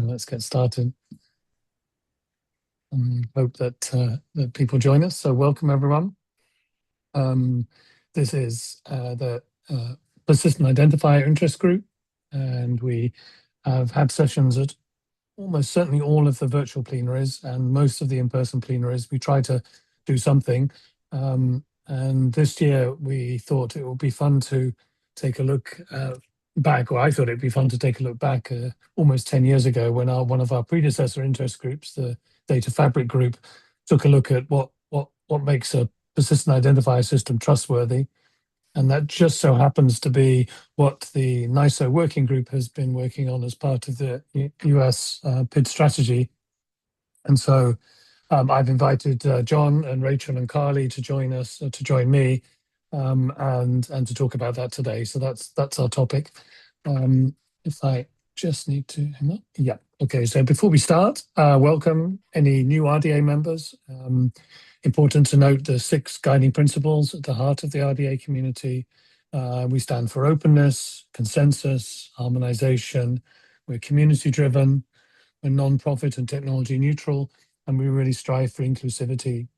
Let's get started. Hope that people join us. So welcome everyone. This is the Persistent Identifier Interest Group, and we have had sessions at almost certainly all of the virtual plenaries and most of the in-person plenaries. We try to do something, and this year we thought it would be fun to take a look back, or I thought it'd be fun to take a look back almost 10 years ago when one of our predecessor interest groups, the Data Fabric Group, took a look at what makes a persistent identifier system trustworthy. And that just so happens to be what the NISO working group has been working on as part of the US PID strategy. And so I've invited John and Rachel and Carly to join us, to join me, and to talk about that today. So that's our topic. If I just need to, hang on. Yeah. Okay. So before we start, welcome any new RDA members. Important to note the 6 guiding principles at the heart of the RDA community. We stand for openness, consensus, harmonization. We're community driven. We're non-profit and technology neutral, and we really strive for inclusivity.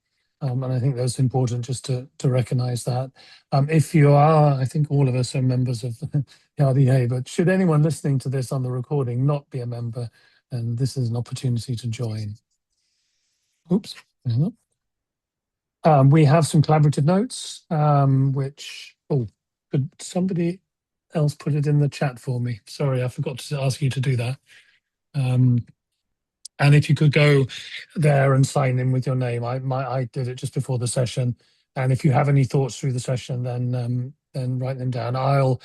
And I think that's important just to recognize that. If you are, I think all of us are members of the RDA, but should anyone listening to this on the recording not be a member, then this is an opportunity to join. Oops. Hang on. We have some collaborative notes, which, could somebody else put it in the chat for me? Sorry, I forgot to ask you to do that. And if you could go there and sign in with your name, I did it just before the session. And if you have any thoughts through the session, then write them down. I'm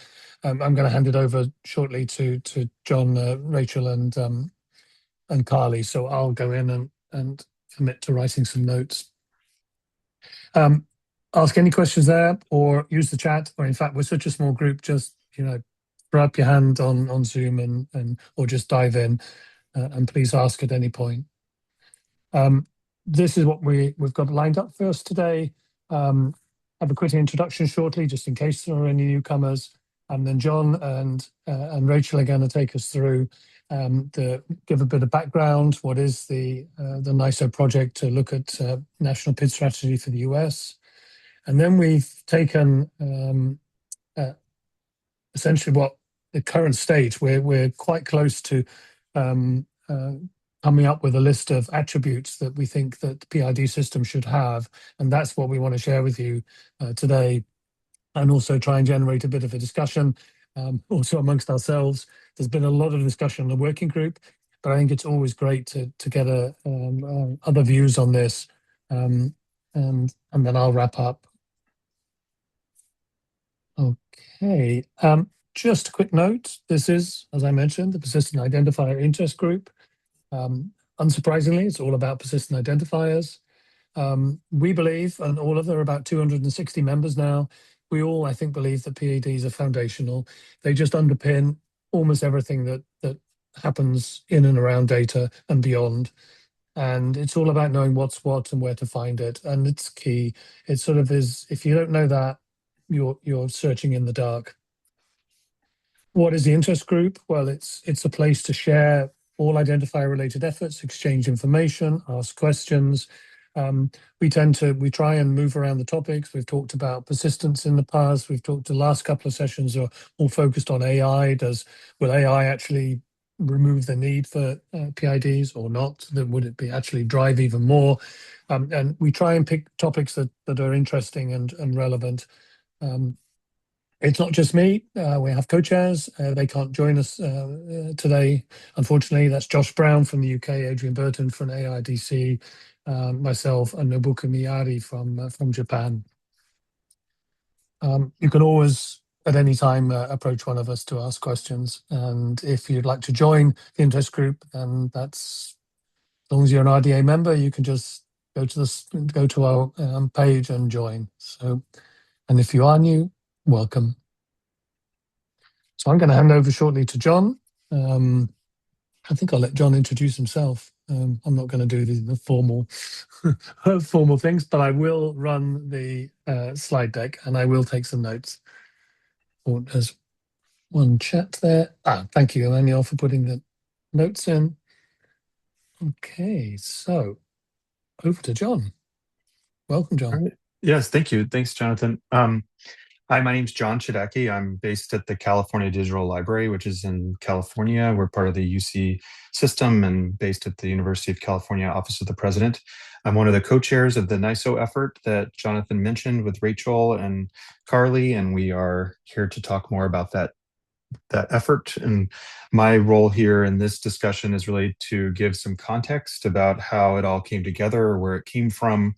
going to hand it over shortly to John, Rachel, and Carly. So I'll go in and commit to writing some notes. Ask any questions there, or use the chat. Or in fact, we're such a small group, just throw up your hand on Zoom and or just dive in. And please ask at any point. This is what we've got lined up for us today. Have a quick introduction shortly, just in case there are any newcomers, and then John and Rachel are going to take us through give a bit of background. What is the NISO project to look at national PID strategy for the US, and then we've taken essentially what the current state. We're quite close to coming up with a list of attributes that we think that the PID system should have, and that's what we want to share with you today, and also try and generate a bit of a discussion also amongst ourselves. There's been a lot of discussion in the working group, but I think it's always great to get other views on this, and then I'll wrap up. Okay. Just a quick note, this is, as I mentioned, the Persistent Identifier Interest Group. Unsurprisingly, it's all about persistent identifiers. We believe, and all of there are about 260 members now, we all, I think, believe that PIDs are foundational. They just underpin almost everything that happens in and around data and beyond. And it's all about knowing what's what and where to find it. And it's key. It sort of is, if you don't know that, you're searching in the dark. What is the interest group? Well, it's a place to share all identifier-related efforts, exchange information, ask questions. We try and move around the topics. We've talked about persistence in the past. We've talked, the last couple of sessions are all focused on AI. Will AI actually remove the need for PIDs or not? Would it be actually drive even more? And we try and pick topics that are interesting and relevant. It's not just me. We have co-chairs. They can't join us today, unfortunately. That's Josh Brown from the UK, Adrian Burton from AIDC, myself, and Nobuka Miyari from Japan. You can always, at any time, approach one of us to ask questions. And if you'd like to join the interest group, and that's, as long as you're an RDA member, you can just go to our page and join. So, and if you are new, welcome. So I'm going to hand over shortly to John. I think I'll let John introduce himself. I'm not going to do the formal formal things, but I will run the slide deck and I will take some notes. There's one chat there. Thank you, Emmanuel, for putting the notes in. Okay, so over to John. Welcome, All John. right. Yes, thank you. Thanks, Jonathan. Hi, my name's John Chodacki. I'm based at the California Digital Library, which is in California. We're part of the UC system and based at the University of California Office of the President. I'm one of the co-chairs of the NISO effort that Jonathan mentioned with Rachel and Carly, and we are here to talk more about that effort. And my role here in this discussion is really to give some context about how it all came together, where it came from,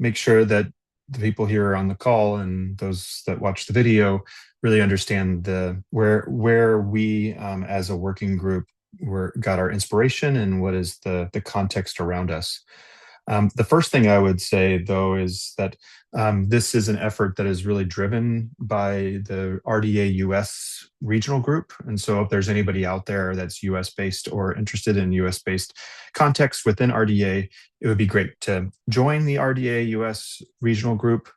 make sure that the people here on the call and those that watch the video really understand the where we as a working group got our inspiration and what is the context around us. The first thing I would say, though, is that this is an effort that is really driven by the RDA US regional group. And so, if there's anybody out there that's US based or interested in US based context within RDA, it would be great to join the RDA US regional group.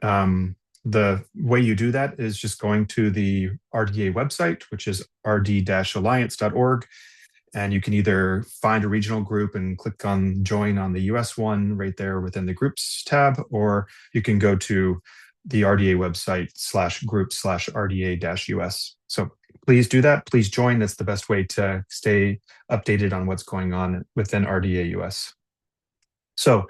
The way you do that is just going to the RDA website, which is rd-alliance.org, and you can either find a regional group and click on join on the US one right there within the groups tab, or you can go to the RDA website /group/RDA-US. So please do that. Please join. That's the best way to stay updated on what's going on within RDA US. So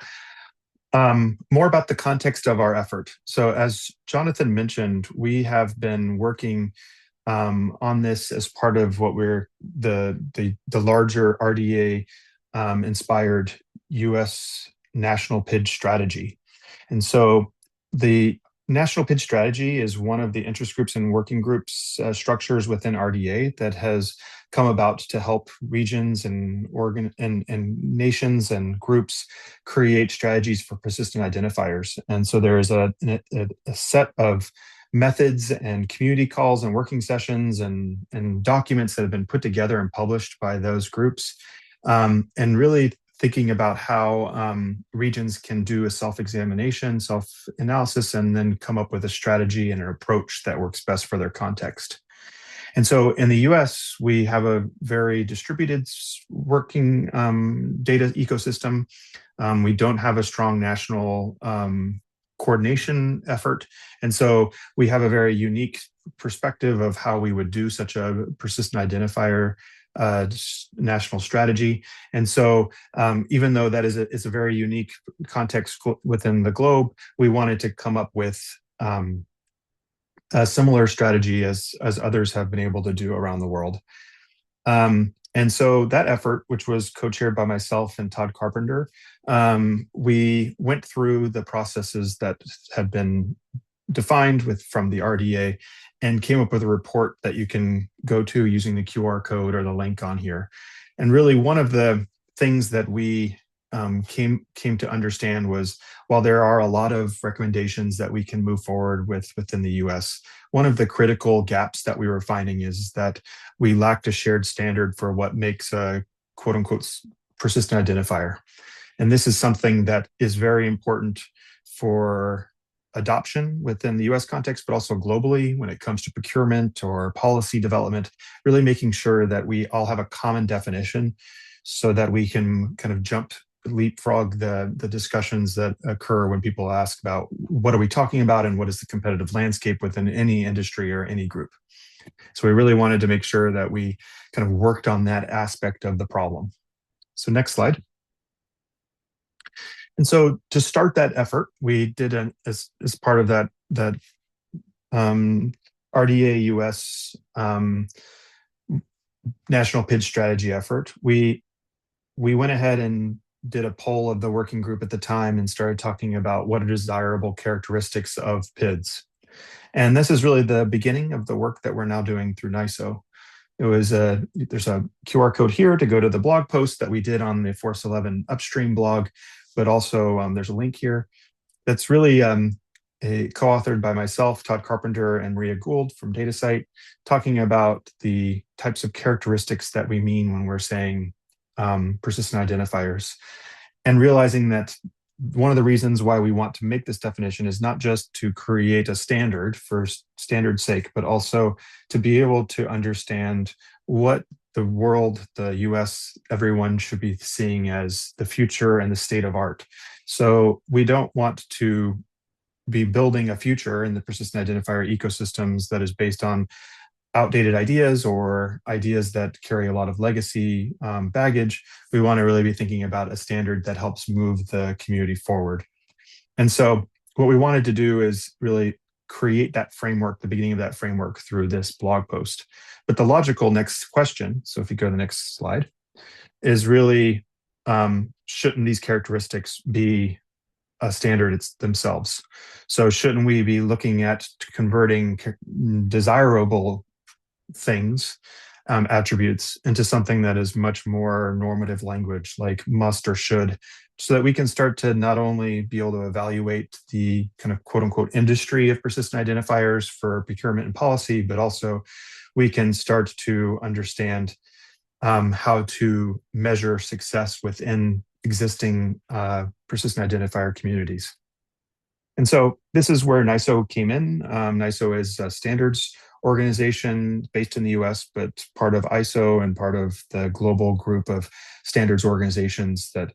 more about the context of our effort. So as Jonathan mentioned, we have been working on this as part of what we're the larger RDA inspired U.S. national PID strategy. And so the national PID strategy is one of the interest groups and working groups structures within RDA that has come about to help regions and and nations and groups create strategies for persistent identifiers. And so there is a set of methods and community calls and working sessions and documents that have been put together and published by those groups, and really thinking about how regions can do a self-examination, self-analysis, and then come up with a strategy and an approach that works best for their context. And so in the US, we have a very distributed working data ecosystem. We don't have a strong national coordination effort. And so we have a very unique perspective of how we would do such a persistent identifier national strategy. And so even though that is a very unique context within the globe, we wanted to come up with a similar strategy as others have been able to do around the world. And so that effort, which was co-chaired by myself and Todd Carpenter, we went through the processes that had been defined from the RDA and came up with a report that you can go to using the QR code or the link on here. And really, one of the things that we came to understand was, while there are a lot of recommendations that we can move forward within the US, one of the critical gaps that we were finding is that we lacked a shared standard for what makes a quote unquote persistent identifier. And this is something that is very important for adoption within the US context, but also globally when it comes to procurement or policy development, really making sure that we all have a common definition so that we can kind of leapfrog the discussions that occur when people ask about what are we talking about and what is the competitive landscape within any industry or any group. So we really wanted to make sure that we kind of worked on that aspect of the problem. So next slide. And so to start that effort, we did as part of that RDA US national PID strategy effort, we went ahead and did a poll of the working group at the time and started talking about what are desirable characteristics of PIDs. And this is really the beginning of the work that we're now doing through NISO. There's a QR code here to go to the blog post that we did on the Force 11 upstream blog, but also there's a link here that's really co-authored by myself, Todd Carpenter, and Maria Gould from DataCite, talking about the types of characteristics that we mean when we're saying persistent identifiers, and realizing that one of the reasons why we want to make this definition is not just to create a standard for standard's sake, but also to be able to understand what the world, the US, everyone should be seeing as the future and the state of art. So we don't want to be building a future in the persistent identifier ecosystems that is based on outdated ideas or ideas that carry a lot of legacy baggage. We want to really be thinking about a standard that helps move the community forward. And so what we wanted to do is really create that framework, the beginning of that framework through this blog post. But the logical next question, so if you go to the next slide, is really, shouldn't these characteristics be a standard themselves? So shouldn't we be looking at converting desirable things, attributes, into something that is much more normative language like must or should, so that we can start to not only be able to evaluate the kind of quote unquote industry of persistent identifiers for procurement and policy, but also we can start to understand how to measure success within existing persistent identifier communities. And so this is where NISO came in. NISO is a standards organization based in the US, but part of ISO and part of the global group of standards organizations that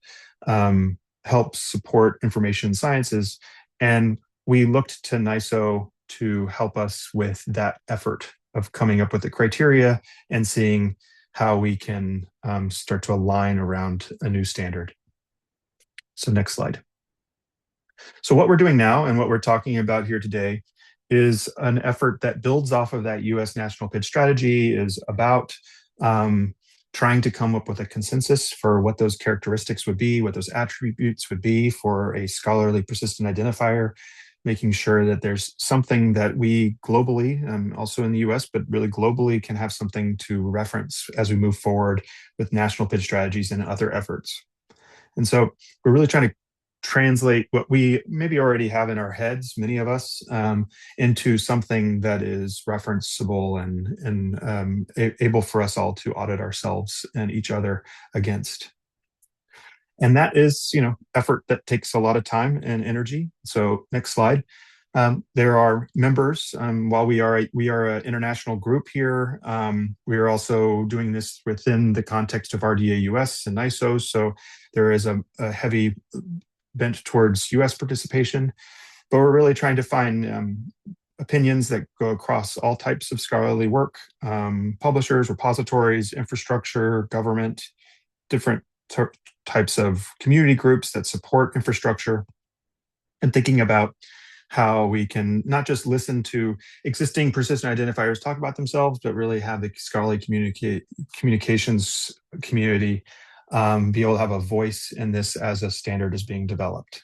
help support information sciences. And we looked to NISO to help us with that effort of coming up with the criteria and seeing how we can start to align around a new standard. So next slide. So what we're doing now and what we're talking about here today is an effort that builds off of that US National PID strategy, is about trying to come up with a consensus for what those characteristics would be, what those attributes would be for a scholarly persistent identifier, making sure that there's something that we globally, also in the US, but really globally, can have something to reference as we move forward with national PID strategies and other efforts. And so we're really trying to translate what we maybe already have in our heads, many of us, into something that is referenceable and able for us all to audit ourselves and each other against. And that is, effort that takes a lot of time and energy. So next slide. There are members. While we are an international group here, we are also doing this within the context of RDA US and NISO. So there is a heavy bent towards US participation, but we're really trying to find opinions that go across all types of scholarly work, publishers, repositories, infrastructure, government, different types of community groups that support infrastructure, and thinking about how we can not just listen to existing persistent identifiers talk about themselves, but really have the scholarly communications community be able to have a voice in this as a standard is being developed.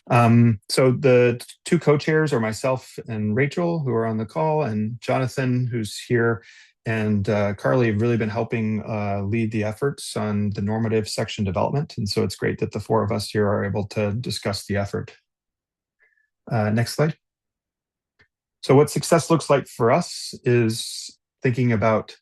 So the two co-chairs are myself and Rachel, who are on the call, and Jonathan, who's here, and Carly have really been helping lead the efforts on the normative section development. And so it's great that the four of us here are able to discuss the effort. Next slide. So what success looks like for us is thinking about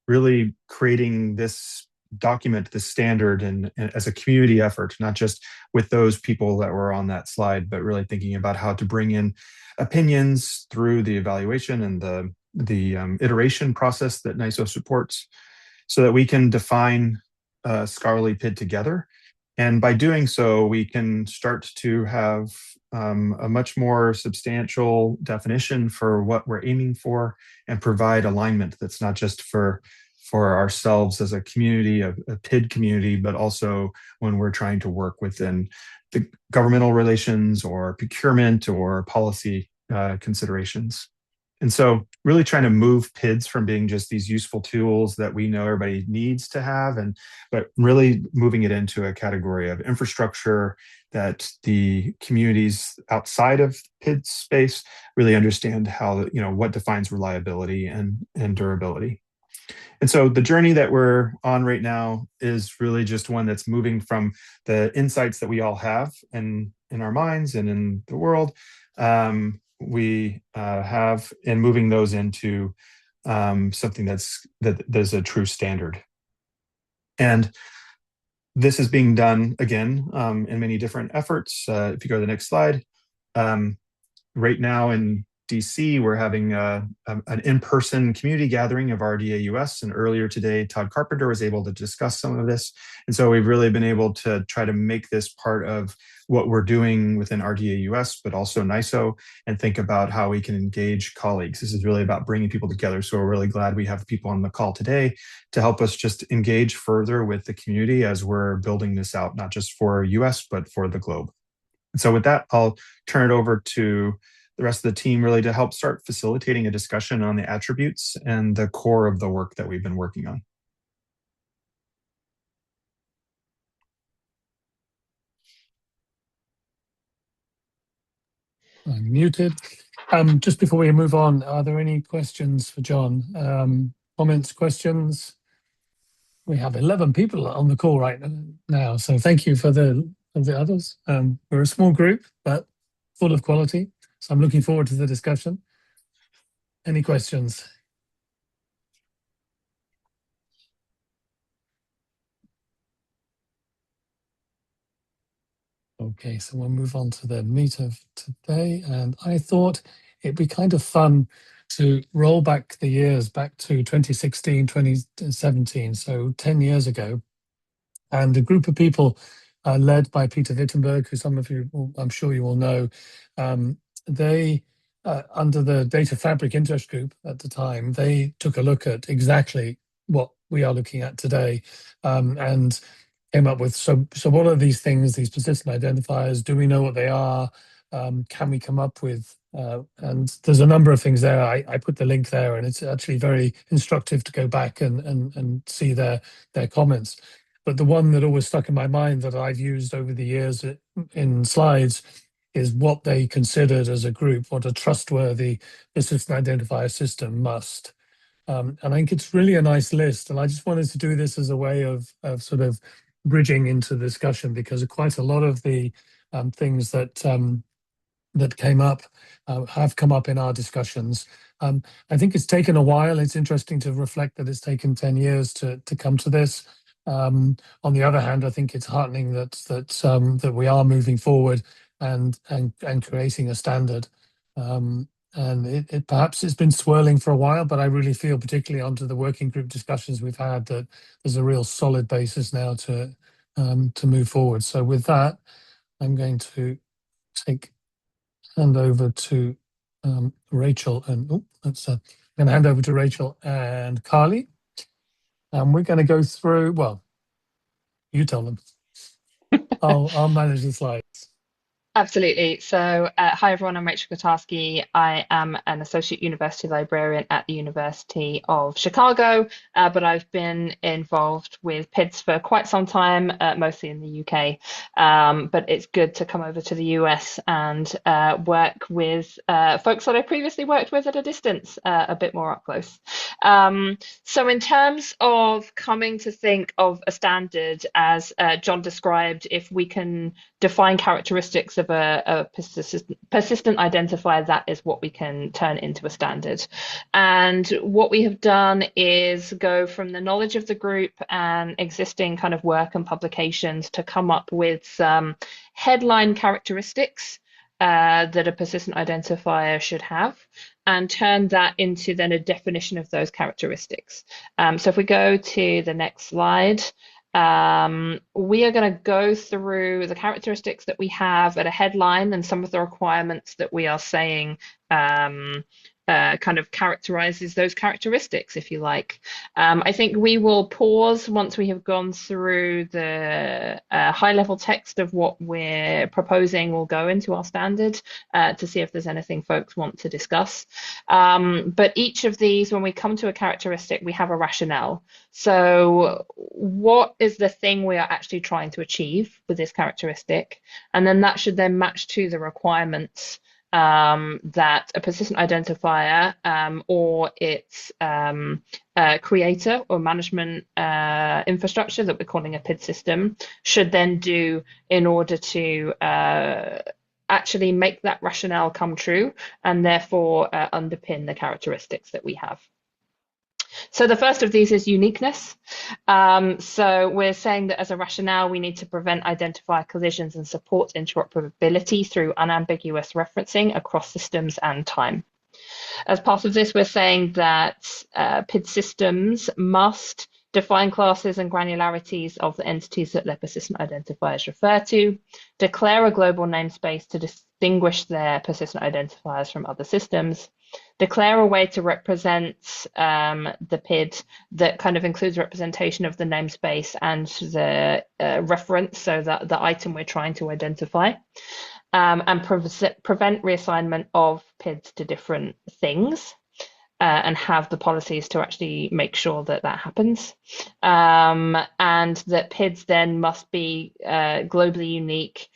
really creating this document, this standard, and as a community effort, not just with those people that were on that slide, but really thinking about how to bring in opinions through the evaluation and the iteration process that NISO supports, so that we can define scholarly PID together. And by doing so, we can start to have a much more substantial definition for what we're aiming for and provide alignment that's not just for ourselves as a community, a PID community, but also when we're trying to work within the governmental relations or procurement or policy considerations. And so really trying to move PIDs from being just these useful tools that we know everybody needs to have, but really moving it into a category of infrastructure that the communities outside of PID space really understand how, what defines reliability and durability. And so the journey that we're on right now is really just one that's moving from the insights that we all have in our minds and in the world, we have, and moving those into something that's a true standard. And this is being done again in many different efforts. If you go to the next slide, right now in DC, we're having an in-person community gathering of RDA US. And earlier today, Todd Carpenter was able to discuss some of this. And so we've really been able to try to make this part of what we're doing within RDA US, but also NISO, and think about how we can engage colleagues. This is really about bringing people together. So we're really glad we have people on the call today to help us just engage further with the community as we're building this out, not just for US, but for the globe. And so with that, I'll turn it over to the rest of the team really to help start facilitating a discussion on the attributes and the core of the work that we've been working on. I'm muted. Just before we move on, are there any questions for John? Comments, questions? We have 11 people on the call right now, so thank you for the others. We're a small group, but full of quality. So I'm looking forward to the discussion. Any questions? Okay, so we'll move on to the meat of today. And I thought it'd be kind of fun to roll back the years back to 2016, 2017, so 10 years ago. And a group of people led by Peter Wittenberg, who some of you, I'm sure you all know, they, under the Data Fabric Interest Group at the time, they took a look at exactly what we are looking at today, and came up with, so what are these things, these persistent identifiers? Do we know what they are? Can we come up with, and there's a number of things there. I put the link there, and it's actually very instructive to go back and see their comments. But the one that always stuck in my mind that I've used over the years in slides is what they considered as a group, what a trustworthy persistent identifier system must. And I think it's really a nice list. And I just wanted to do this as a way of sort of bridging into the discussion, because quite a lot of the things that that came up have come up in our discussions. I think it's taken a while. It's interesting to reflect that it's taken 10 years to come to this. On the other hand, I think it's heartening that we are moving forward and creating a standard. And it perhaps it's been swirling for a while, but I really feel, particularly onto the working group discussions we've had, that there's a real solid basis now to move forward. So with that, I'm going to hand over to Rachel, and I'm going to hand over to Rachel and Carly, and we're going to go through. Well, you tell them. I'll manage the slides. Absolutely. So, hi everyone, I'm Rachel Kotarski. I am an associate university librarian at the University of Chicago, but I've been involved with PIDs for quite some time, mostly in the UK. But it's good to come over to the US and work with folks that I previously worked with at a distance, a bit more up close. So in terms of coming to think of a standard, as John described, if we can define characteristics of a persistent identifier, that is what we can turn into a standard. And what we have done is go from the knowledge of the group and existing kind of work and publications to come up with some headline characteristics that a persistent identifier should have, and turn that into then a definition of those characteristics. So if we go to the next slide, we are going to go through the characteristics that we have at a headline and some of the requirements that we are saying kind of characterizes those characteristics, if you like. I think we will pause once we have gone through the high-level text of what we're proposing will go into our standard to see if there's anything folks want to discuss. But each of these, when we come to a characteristic, we have a rationale. So what is the thing we are actually trying to achieve with this characteristic? And then that should then match to the requirements that a persistent identifier or its creator or management infrastructure that we're calling a PID system should then do in order to actually make that rationale come true, and therefore underpin the characteristics that we have. So the first of these is uniqueness. So we're saying that as a rationale, we need to prevent identifier collisions and support interoperability through unambiguous referencing across systems and time. As part of this, we're saying that PID systems must define classes and granularities of the entities that their persistent identifiers refer to, declare a global namespace to distinguish their persistent identifiers from other systems, declare a way to represent the PID that kind of includes representation of the namespace and the reference, so that the item we're trying to identify, and prevent reassignment of PIDs to different things, and have the policies to actually make sure that that happens. And that PIDs then must be globally unique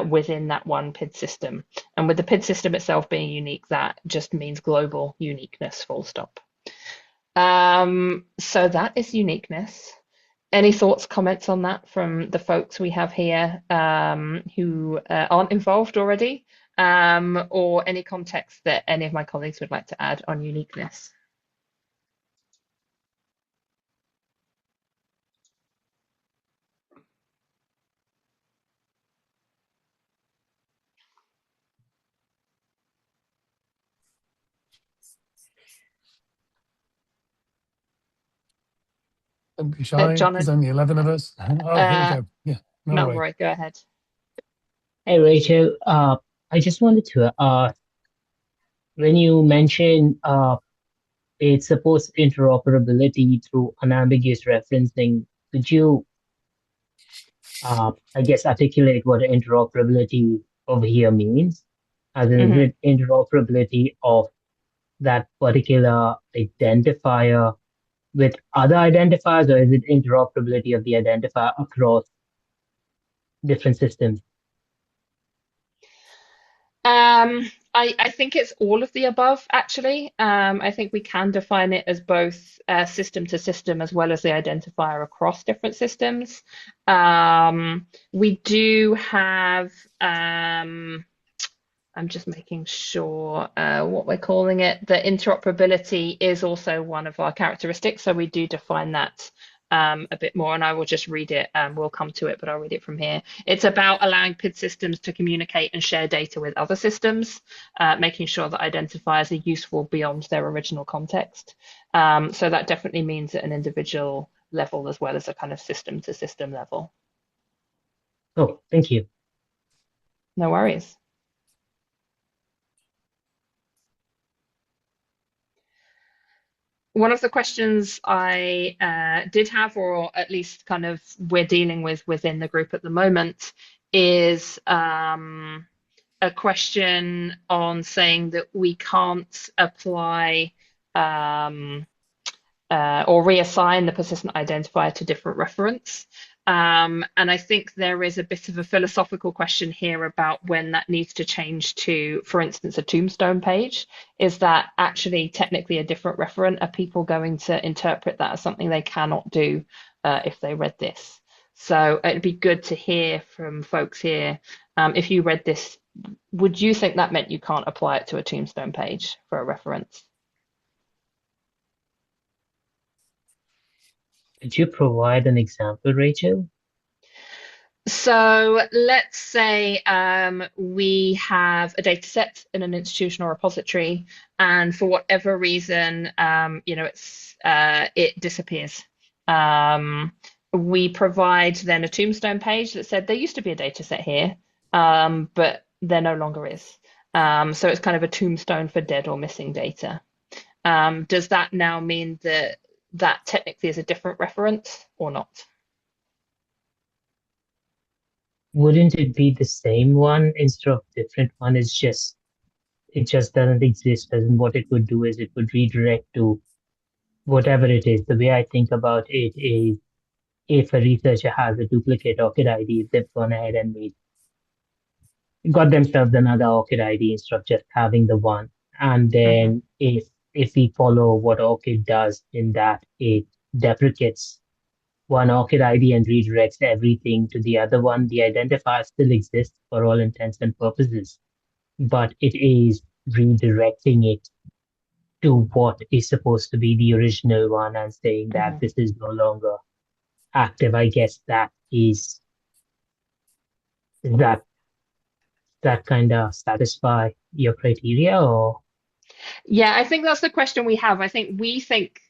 within that one PID system. And with the PID system itself being unique, that just means global uniqueness, full stop. So that is uniqueness. Any thoughts, comments on that from the folks we have here who aren't involved already, or any context that any of my colleagues would like to add on uniqueness? Don't be shy. John There's and only 11 of us. Oh, here we go. Yeah, no way. Roy, go ahead. Hey, Rachel. I just wanted to ask, when you mentioned it supports interoperability through unambiguous referencing, could you, I guess, articulate what interoperability over here means? As in, is it interoperability of that particular identifier with other identifiers, or is it interoperability of the identifier across different systems? I think it's all of the above, actually. I think we can define it as both system to system as well as the identifier across different systems. We do have, I'm just making sure what we're calling it. The interoperability is also one of our characteristics, so we do define that a bit more, and I will just read it. We'll come to it, but I'll read it from here. It's about allowing PID systems to communicate and share data with other systems, making sure that identifiers are useful beyond their original context. So that definitely means at an individual level as well as a kind of system to system level. Oh, thank you. No worries. One of the questions I did have, or at least kind of we're dealing with within the group at the moment, is a question on saying that we can't apply or reassign the persistent identifier to different reference. And I think there is a bit of a philosophical question here about when that needs to change to, for instance, a tombstone page. Is that actually technically a different referent? Are people going to interpret that as something they cannot do if they read this? So it'd be good to hear from folks here. If you read this, would you think that meant you can't apply it to a tombstone page for a reference? Could you provide an example, Rachel? So let's say we have a data set in an institutional repository, and for whatever reason, it disappears. We provide then a tombstone page that said there used to be a data set here, but there no longer is. So it's kind of a tombstone for dead or missing data. Does that now mean that that technically is a different reference or not? Wouldn't it be the same one instead of different one? It just doesn't exist. And what it would do is it would redirect to whatever it is. The way I think about it is, if a researcher has a duplicate ORCID ID, they've gone ahead and got themselves another ORCID ID instead of just having the one. And then if we follow what ORCID does, in that it deprecates one ORCID ID and redirects everything to the other one, the identifier still exists for all intents and purposes, but it is redirecting it to what is supposed to be the original one and saying that this is no longer active. I guess that is that kind of satisfy your criteria, or? Yeah, I think that's the question we have. I think we think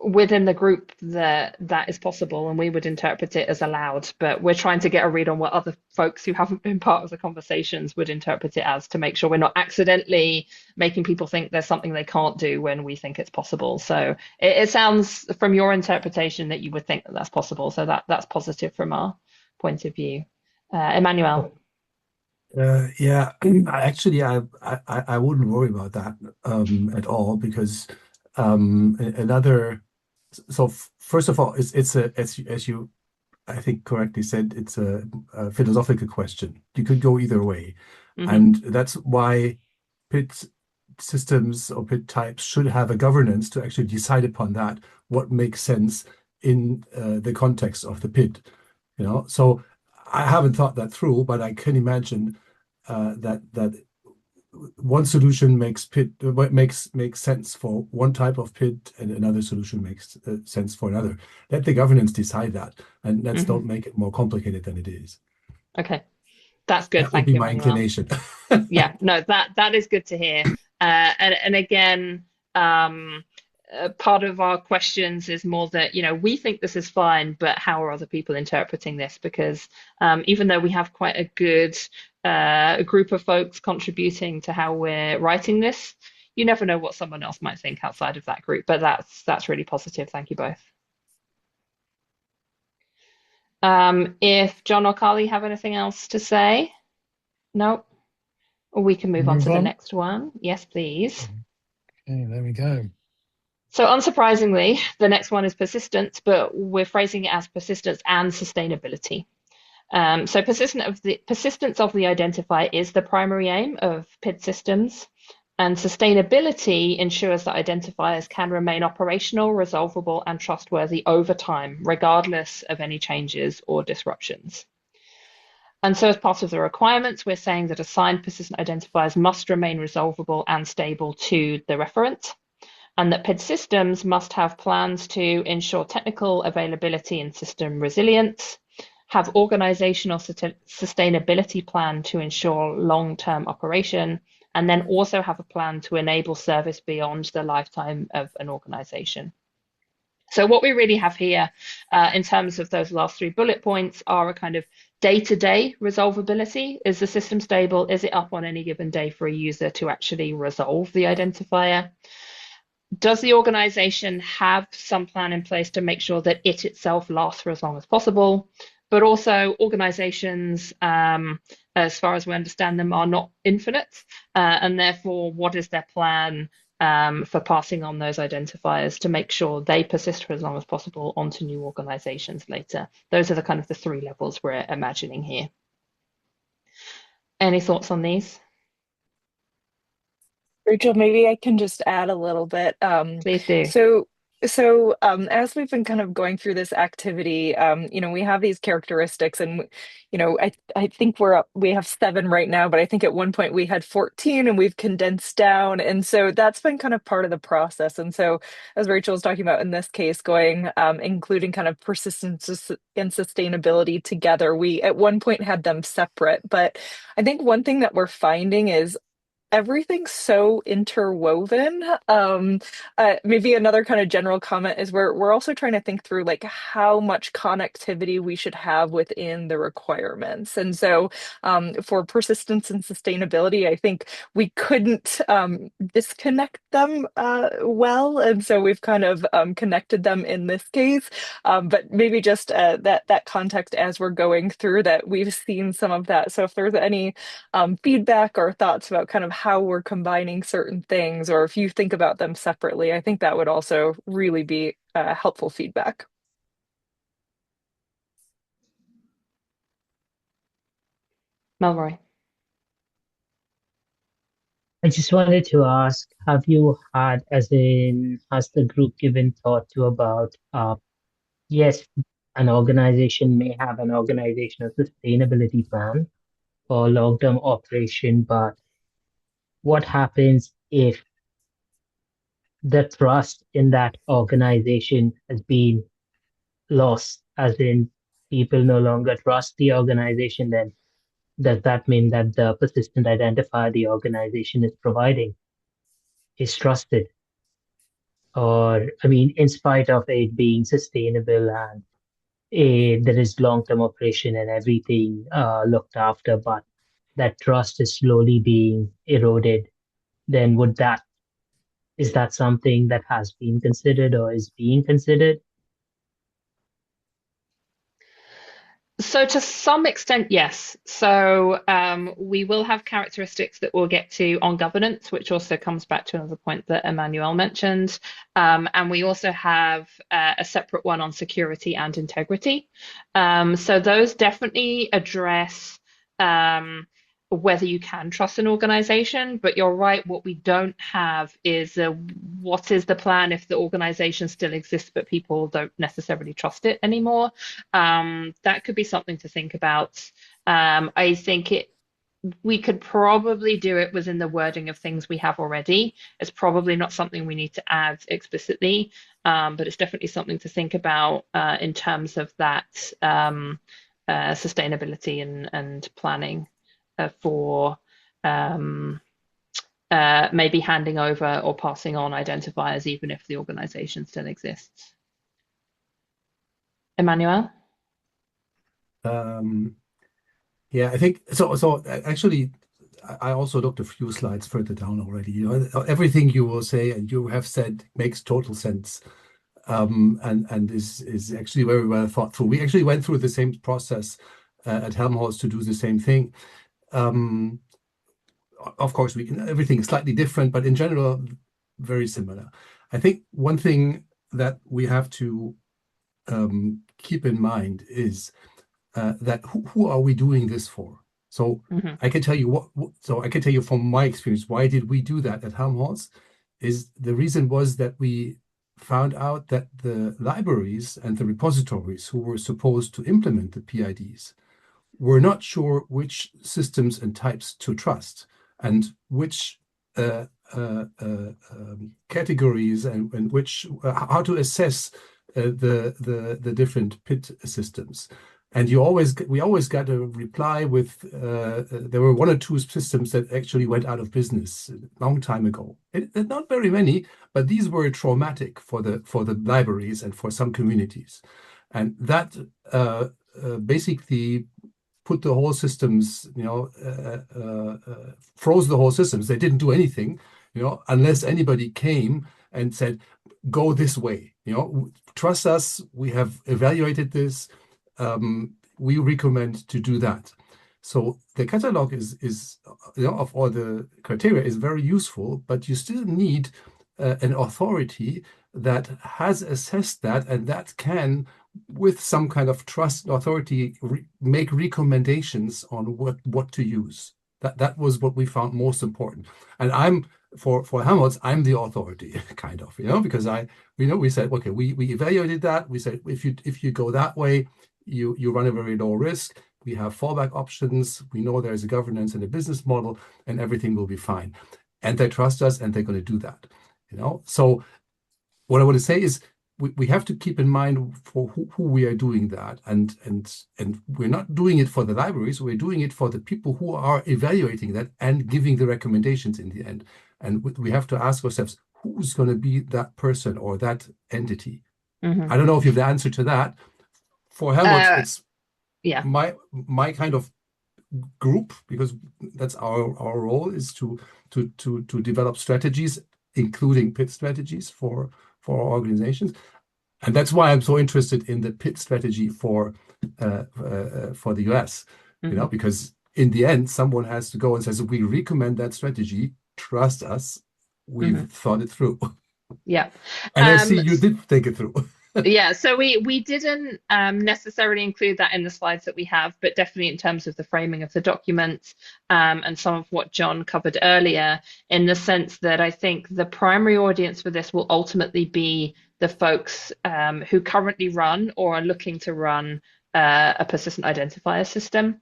within the group that that is possible, and we would interpret it as allowed, but we're trying to get a read on what other folks who haven't been part of the conversations would interpret it as, to make sure we're not accidentally making people think there's something they can't do when we think it's possible. So it sounds from your interpretation that you would think that that's possible. So that's positive from our point of view. Emmanuel. Yeah, actually, I wouldn't worry about that at all, because another. So first of all, it's a as you I think correctly said, it's a philosophical question. You could go either way, and that's why PID systems or PID types should have a governance to actually decide upon that, what makes sense in the context of the PID. So I haven't thought that through, but I can imagine that one solution makes sense for one type of PID, and another solution makes sense for another. Let the governance decide that, and let's don't make it more complicated than it is. Okay, that's good. That would Thank be you, my Emmanuel. inclination. Yeah, no, that is good to hear. And again, part of our questions is more that, we think this is fine, but how are other people interpreting this? Because even though we have quite a good group of folks contributing to how we're writing this, you never know what someone else might think outside of that group. But that's really positive. Thank you both. If John or Carly have anything else to say? No? We can move on to the next one. Yes, please. Okay, there we go. So unsurprisingly, the next one is persistence, but we're phrasing it as persistence and sustainability. So persistence of the identifier is the primary aim of PID systems, and sustainability ensures that identifiers can remain operational, resolvable, and trustworthy over time, regardless of any changes or disruptions. And so as part of the requirements, we're saying that assigned persistent identifiers must remain resolvable and stable to the referent, and that PID systems must have plans to ensure technical availability and system resilience, have organizational sustainability plan to ensure long-term operation, and then also have a plan to enable service beyond the lifetime of an organization. So what we really have here in terms of those last 3 bullet points are a kind of day-to-day resolvability. Is the system stable? Is it up on any given day for a user to actually resolve the identifier? Does the organization have some plan in place to make sure that it itself lasts for as long as possible? But also organizations, as far as we understand them, are not infinite. And therefore, what is their plan for passing on those identifiers to make sure they persist for as long as possible onto new organizations later? Those are the kind of the 3 levels we're imagining here. Any thoughts on these? Rachel, maybe I can just add a little bit. Please do. So as we've been kind of going through this activity, we have these characteristics, and I think we have 7 right now, but I think at one point we had 14 and we've condensed down, and so that's been kind of part of the process. And so, as Rachel was talking about in this case, including kind of persistence and sustainability together, we at one point had them separate, but I think one thing that we're finding is everything's so interwoven. Maybe another kind of general comment is we're also trying to think through like how much connectivity we should have within the requirements. And so for persistence and sustainability, I think we couldn't disconnect them well. And so we've kind of connected them in this case. But maybe just that context as we're going through that, we've seen some of that. So if there's any feedback or thoughts about kind of how we're combining certain things, or if you think about them separately, I think that would also really be helpful feedback. Melroy. I just wanted to ask, has the group given thought to about, yes, an organization may have an organizational sustainability plan for long-term operation, but what happens if the trust in that organization has been lost, as in people no longer trust the organization? Then does that mean that the persistent identifier the organization is providing is trusted, or I mean, in spite of it being sustainable and there is long-term operation and everything looked after, but that trust is slowly being eroded, then is that something that has been considered or is being considered? So to some extent, yes. So we will have characteristics that we'll get to on governance, which also comes back to another point that Emmanuel mentioned. And we also have a separate one on security and integrity. So those definitely address whether you can trust an organization, but you're right, what we don't have is what is the plan if the organization still exists, but people don't necessarily trust it anymore. That could be something to think about. I think we could probably do it within the wording of things we have already. It's probably not something we need to add explicitly, but it's definitely something to think about in terms of that sustainability and planning for maybe handing over or passing on identifiers, even if the organization still exists. Emmanuel? Yeah, I think so. So actually, I also looked a few slides further down already. You know, everything you will say and you have said makes total sense, and is actually very well thought through. We actually went through the same process at Helmholtz to do the same thing. Of course, everything is slightly different, but in general, very similar. I think one thing that we have to keep in mind is that who are we doing this for? So I can tell you so I can tell you from my experience, why did we do that at Helmholtz? Is the reason was that we found out that the libraries and the repositories who were supposed to implement the PIDs were not sure which systems and types to trust and which categories and which how to assess the different PID systems. And we always got a reply with there were one or two systems that actually went out of business a long time ago. Not very many, but these were traumatic for the libraries and for some communities, and that basically put the whole systems, froze the whole systems. They didn't do anything, unless anybody came and said, "Go this way. Trust us. We have evaluated this. We recommend to do that." So the catalog is of all the criteria is very useful, but you still need an authority that has assessed that and that can, with some kind of trust and authority, make recommendations on what to use. That was what we found most important. And I'm for Helmholtz, I'm the authority, kind of, because we said, okay, we evaluated that. We said if you go that way, you run a very low risk. We have fallback options. We know there's a governance and a business model, and everything will be fine. And they trust us, and they're going to do that. So what I want to say is we have to keep in mind for who we are doing that, and we're not doing it for the libraries. We're doing it for the people who are evaluating that and giving the recommendations in the end. And we have to ask ourselves, who's going to be that person or that entity? I don't know if you have the answer to that. For Helmholtz, it's my kind of group, because that's our role, is to develop strategies, including PID strategies for our organizations. And that's why I'm so interested in the PID strategy for the US, because in the end, someone has to go and says, we recommend that strategy, trust us, we've thought it through. Yeah. And I see you did think it through. Yeah, so we didn't necessarily include that in the slides that we have, but definitely in terms of the framing of the document and some of what John covered earlier, in the sense that I think the primary audience for this will ultimately be the folks who currently run or are looking to run a persistent identifier system.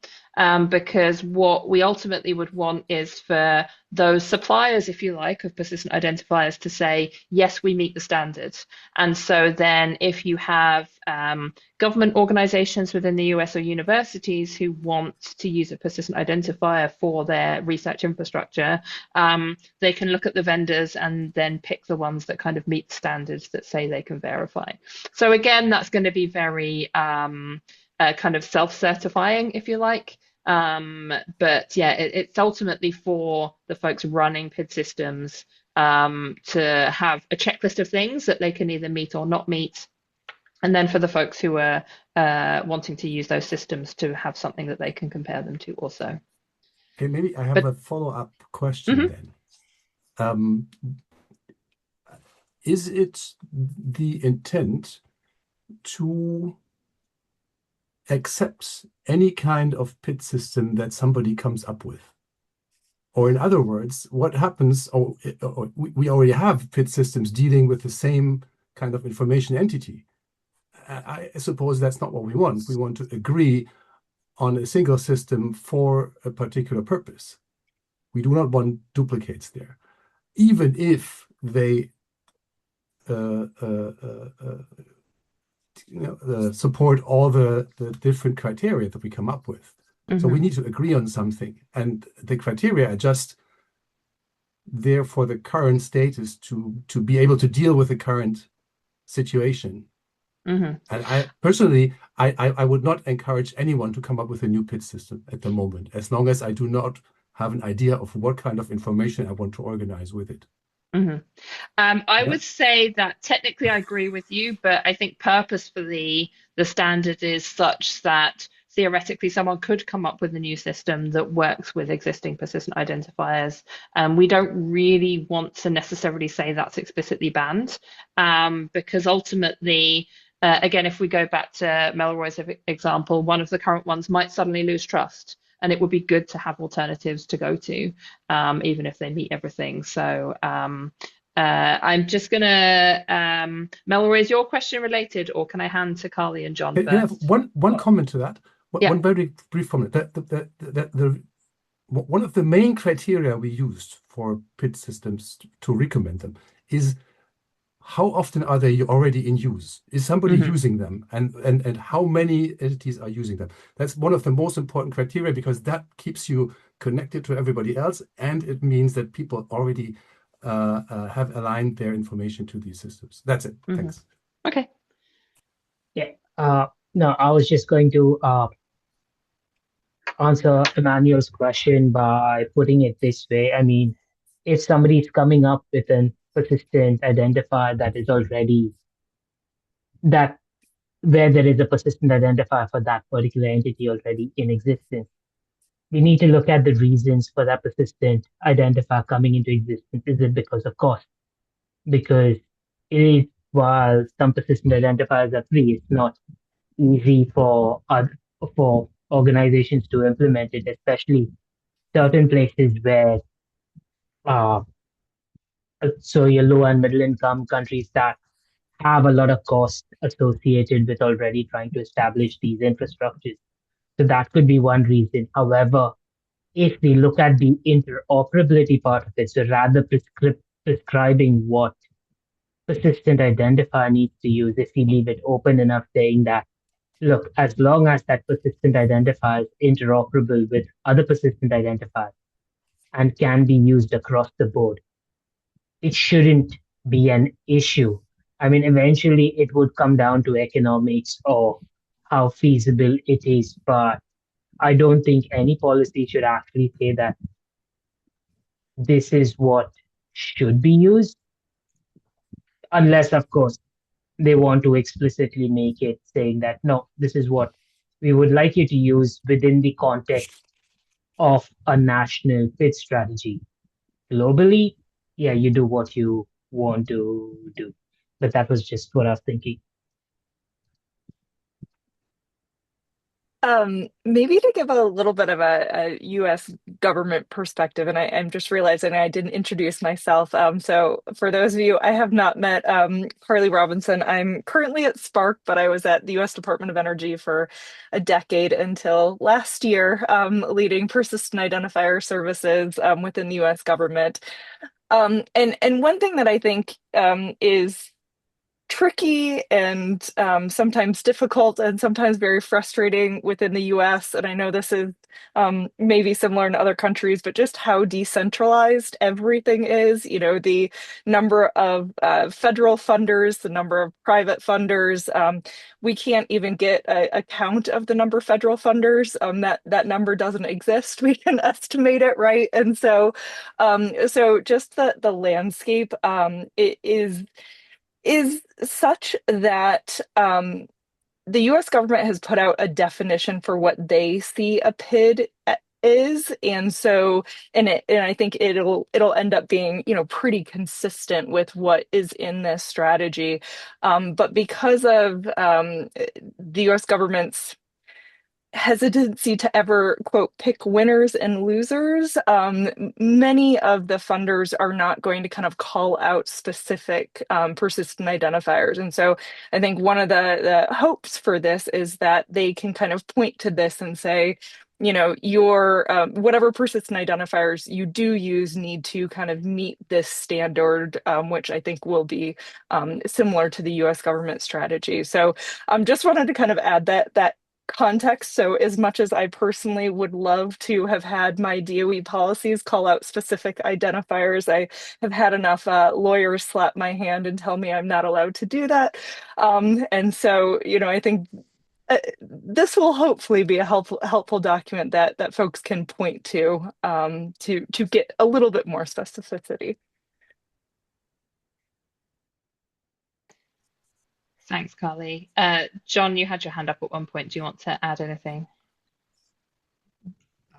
because what we ultimately would want is for those suppliers, if you like, of persistent identifiers to say, yes, we meet the standards. And so then if you have government organizations within the US or universities who want to use a persistent identifier for their research infrastructure, they can look at the vendors and then pick the ones that kind of meet standards that say they can verify. So again, that's going to be very kind of self-certifying, if you like. But yeah, it's ultimately for the folks running PID systems to have a checklist of things that they can either meet or not meet. And then for the folks who are wanting to use those systems to have something that they can compare them to also. Okay, maybe I have a follow-up question then. Is it the intent to accept any kind of PID system that somebody comes up with? Or in other words, what happens, we already have PID systems dealing with the same kind of information entity. I suppose that's not what we want. We want to agree on a single system for a particular purpose. We do not want duplicates there, even if they support all the different criteria that we come up with. So we need to agree on something, and the criteria are just there for the current status to be able to deal with the current situation. And I personally, I would not encourage anyone to come up with a new PID system at the moment, as long as I do not have an idea of what kind of information I want to organize with it. I would say that technically I agree with you, but I think purposefully the standard is such that theoretically someone could come up with a new system that works with existing persistent identifiers. We don't really want to necessarily say that's explicitly banned, because ultimately, again, if we go back to Melroy's example, one of the current ones might suddenly lose trust. And it would be good to have alternatives to go to, even if they meet everything. So I'm just going to, Melroy, is your question related, or can I hand to Carly and John first? I have one comment to that. One very brief comment. One of the main criteria we used for PID systems to recommend them is how often are they already in use? Is somebody using them? And how many entities are using them? That's one of the most important criteria, because that keeps you connected to everybody else, and it means that people already have aligned their information to these systems. That's it. Thanks. Okay. Yeah. No, I was just going to answer Emmanuel's question by putting it this way. I mean, if somebody is coming up with an persistent identifier that is already where there is a persistent identifier for that particular entity already in existence, we need to look at the reasons for that persistent identifier coming into existence. Is it because of cost? Because it is, while some persistent identifiers are free, it's not easy for organizations to implement it, especially certain places where so your low and middle income countries that have a lot of cost associated with already trying to establish these infrastructures. So that could be one reason. However, if we look at the interoperability part of it, so rather prescribing what persistent identifier needs to use, if we leave it open enough, saying that, look, as long as that persistent identifier is interoperable with other persistent identifiers and can be used across the board, it shouldn't be an issue. I mean, eventually it would come down to economics or how feasible it is, but I don't think any policy should actually say that this is what should be used, unless, of course, they want to explicitly make it saying that, no, this is what we would like you to use within the context of a national PID strategy. Globally, yeah, you do what you want to do. But that was just what I was thinking. Maybe to give a little bit of a U.S. government perspective, and I'm just realizing I didn't introduce myself. So for those of you I have not met, Carly Robinson, I'm currently at Spark, but I was at the U.S. Department of Energy for a decade until last year, leading persistent identifier services within the U.S. government. And one thing that I think is tricky and sometimes difficult and sometimes very frustrating within the US. And I know this is maybe similar in other countries, but just how decentralized everything is. You know, the number of federal funders, the number of private funders. We can't even get a count of the number of federal funders. That number doesn't exist. We can estimate it, right? And so just the landscape it is such that the US government has put out a definition for what they see a PID is. And I think it'll end up being, pretty consistent with what is in this strategy. But because of the US government's hesitancy to ever, quote, pick winners and losers, many of the funders are not going to kind of call out specific persistent identifiers. And so I think one of the hopes for this is that they can kind of point to this and say, your whatever persistent identifiers you do use need to kind of meet this standard, which I think will be similar to the US government strategy. So just wanted to kind of add that context. So as much as I personally would love to have had my DOE policies call out specific identifiers, I have had enough lawyers slap my hand and tell me I'm not allowed to do that. And so, I think this will hopefully be a helpful document that folks can point to get a little bit more specificity. Thanks, Carly. John, you had your hand up at one point. Do you want to add anything?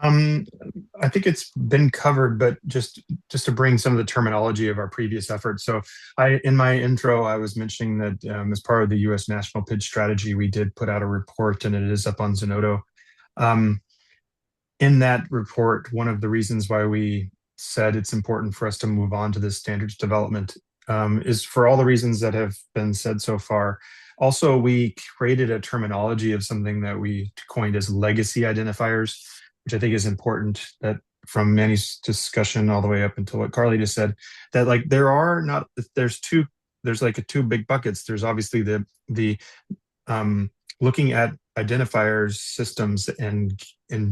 I think it's been covered, but just to bring some of the terminology of our previous efforts. So in my intro, I was mentioning that as part of the U.S. National PID strategy, we did put out a report, and it is up on Zenodo. In that report, one of the reasons why we said it's important for us to move on to this standards development is for all the reasons that have been said so far. Also, we created a terminology of something that we coined as legacy identifiers, which I think is important, that from Manny's discussion all the way up until what Carly just said, that like there's two big buckets. There's obviously the looking at identifiers systems and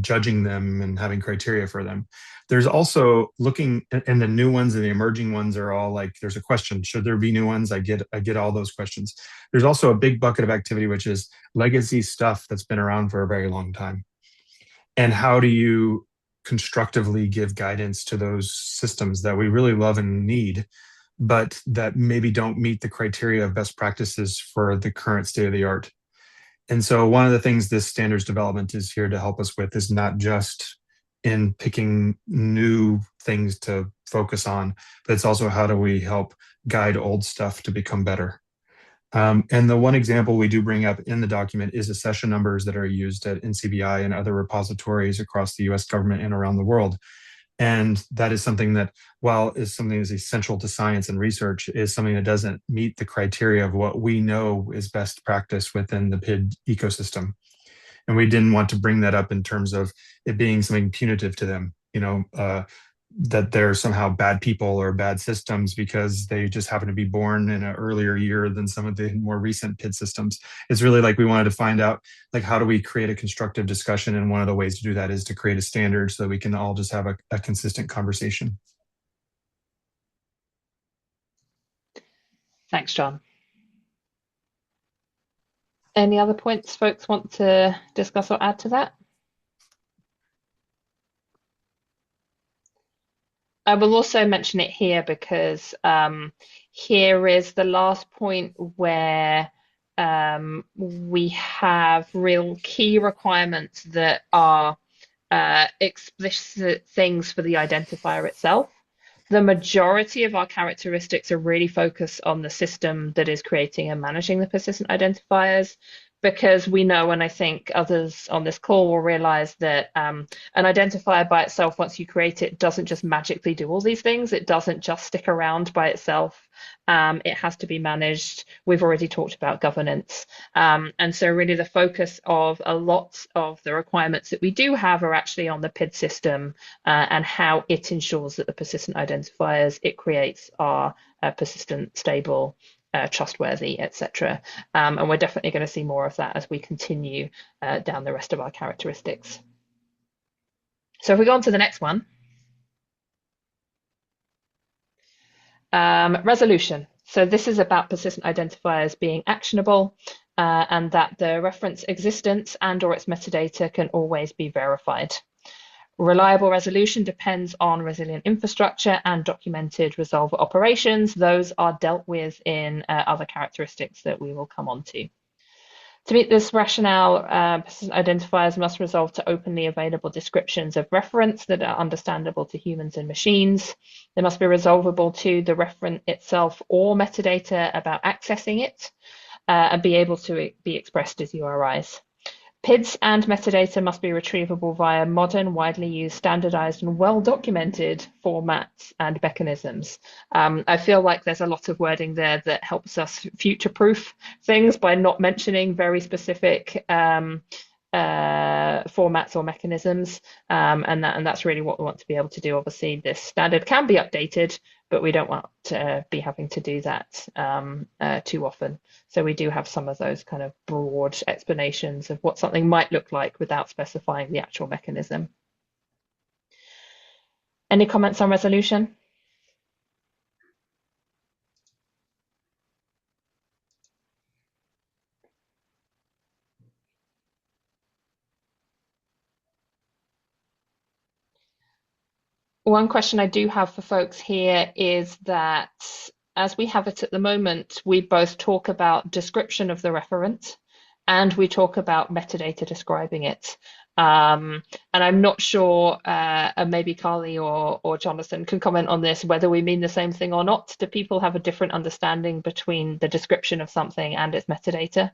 judging them and having criteria for them. There's also looking, and the new ones and the emerging ones are all like, there's a question, should there be new ones? I get all those questions. There's also a big bucket of activity, which is legacy stuff that's been around for a very long time. And how do you constructively give guidance to those systems that we really love and need, but that maybe don't meet the criteria of best practices for the current state of the art? And so one of the things this standards development is here to help us with is not just in picking new things to focus on, but it's also how do we help guide old stuff to become better. And the one example we do bring up in the document is the session numbers that are used at NCBI and other repositories across the US government and around the world. And that is something that, while is something that's essential to science and research, is something that doesn't meet the criteria of what we know is best practice within the PID ecosystem. And we didn't want to bring that up in terms of it being something punitive to them, that they're somehow bad people or bad systems because they just happen to be born in an earlier year than some of the more recent PID systems. It's really like we wanted to find out, like, how do we create a constructive discussion? And one of the ways to do that is to create a standard so that we can all just have a consistent conversation. Thanks, John. Any other points folks want to discuss or add to that? I will also mention it here because here is the last point where we have real key requirements that are explicit things for the identifier itself. The majority of our characteristics are really focused on the system that is creating and managing the persistent identifiers, because we know, and I think others on this call will realize that an identifier by itself, once you create it, doesn't just magically do all these things. It doesn't just stick around by itself. It has to be managed. We've already talked about governance. And so really the focus of a lot of the requirements that we do have are actually on the PID system and how it ensures that the persistent identifiers it creates are persistent, stable, trustworthy, etc. And we're definitely going to see more of that as we continue down the rest of our characteristics. So if we go on to the next one, resolution. So this is about persistent identifiers being actionable and that the reference existence and or its metadata can always be verified. Reliable resolution depends on resilient infrastructure and documented resolver operations. Those are dealt with in other characteristics that we will come on to. To meet this rationale, persistent identifiers must resolve to openly available descriptions of reference that are understandable to humans and machines. They must be resolvable to the referent itself or metadata about accessing it and be able to be expressed as URIs. PIDs and metadata must be retrievable via modern, widely used, standardized, and well-documented formats and mechanisms. I feel like there's a lot of wording there that helps us future-proof things by not mentioning very specific formats or mechanisms, and that's really what we want to be able to do. Obviously, this standard can be updated, but we don't want to be having to do that too often. So we do have some of those kind of broad explanations of what something might look like without specifying the actual mechanism. Any comments on resolution? One question I do have for folks here is that as we have it at the moment, we both talk about description of the referent and we talk about metadata describing it. And I'm not sure, maybe Carly or Jonathan can comment on this, whether we mean the same thing or not. Do people have a different understanding between the description of something and its metadata?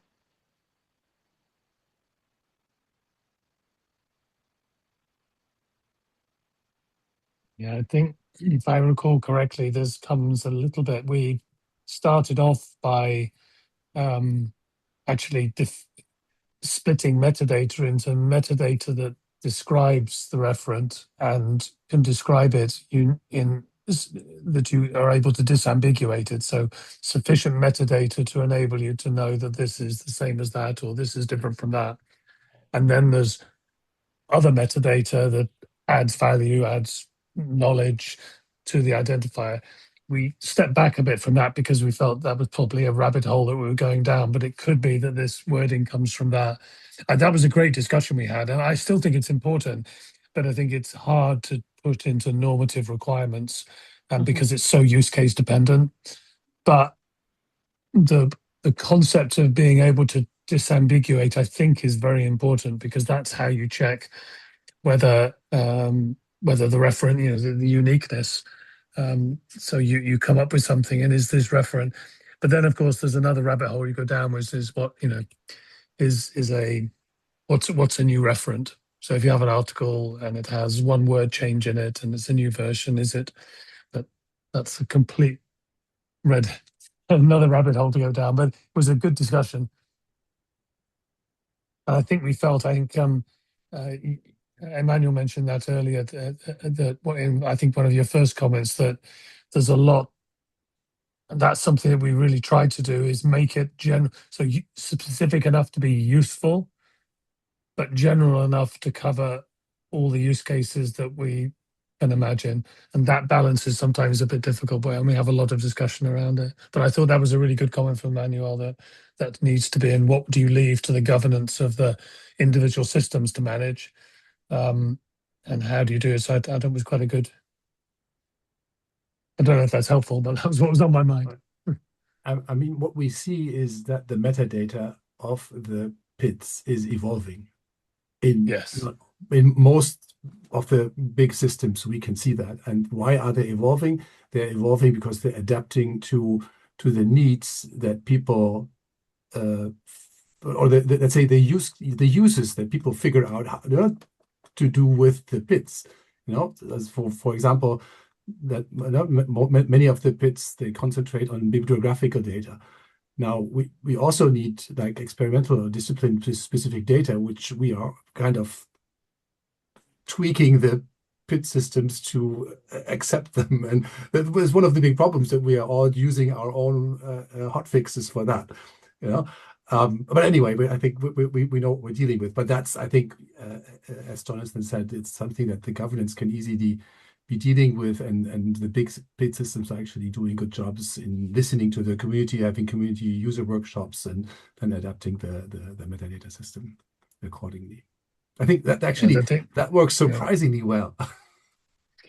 Yeah, I think if I recall correctly, this comes a little bit. We started off by actually splitting metadata into metadata that describes the referent and can describe it that you are able to disambiguate it. So sufficient metadata to enable you to know that this is the same as that or this is different from that. And then there's other metadata that adds value, adds knowledge to the identifier. We stepped back a bit from that because we felt that was probably a rabbit hole that we were going down, but it could be that this wording comes from that. And that was a great discussion we had. And I still think it's important, but I think it's hard to put into normative requirements because it's so use case dependent. But the concept of being able to disambiguate, I think, is very important because that's how you check whether the referent, the uniqueness. So you come up with something, and is this referent? But then, of course, there's another rabbit hole you go down, which is what what's a new referent? So if you have an article and it has one word change in it, and it's a new version, is it? But that's a complete another rabbit hole to go down. But it was a good discussion. And I think Emmanuel mentioned that earlier, I think one of your first comments, that there's a lot, and that's something that we really tried to do, is make it specific enough to be useful, but general enough to cover all the use cases that we can imagine. And that balance is sometimes a bit difficult, and we have a lot of discussion around it. But I thought that was a really good comment from Emmanuel, that needs to be in what do you leave to the governance of the individual systems to manage. And how do you do it? So I thought it was quite a good. I don't know if that's helpful, but that was what was on my mind. I mean, what we see is that the metadata of the PIDs is evolving. In most of the big systems, we can see that. And why are they evolving? They're evolving because they're adapting to the needs that people or let's say the uses that people figure out how to do with the PIDs. As for example, that many of the PIDs, they concentrate on bibliographical data. Now we also need like experimental or discipline specific data, which we are kind of tweaking the PID systems to accept them, and that was one of the big problems, that we are all using our own hot fixes for that. But anyway, I think we know what we're dealing with. But that's, I think, as Jonathan said, it's something that the governance can easily be dealing with, and the big PID systems are actually doing good jobs in listening to the community, having community user workshops, and then adapting the metadata system accordingly. I think that actually that works surprisingly well.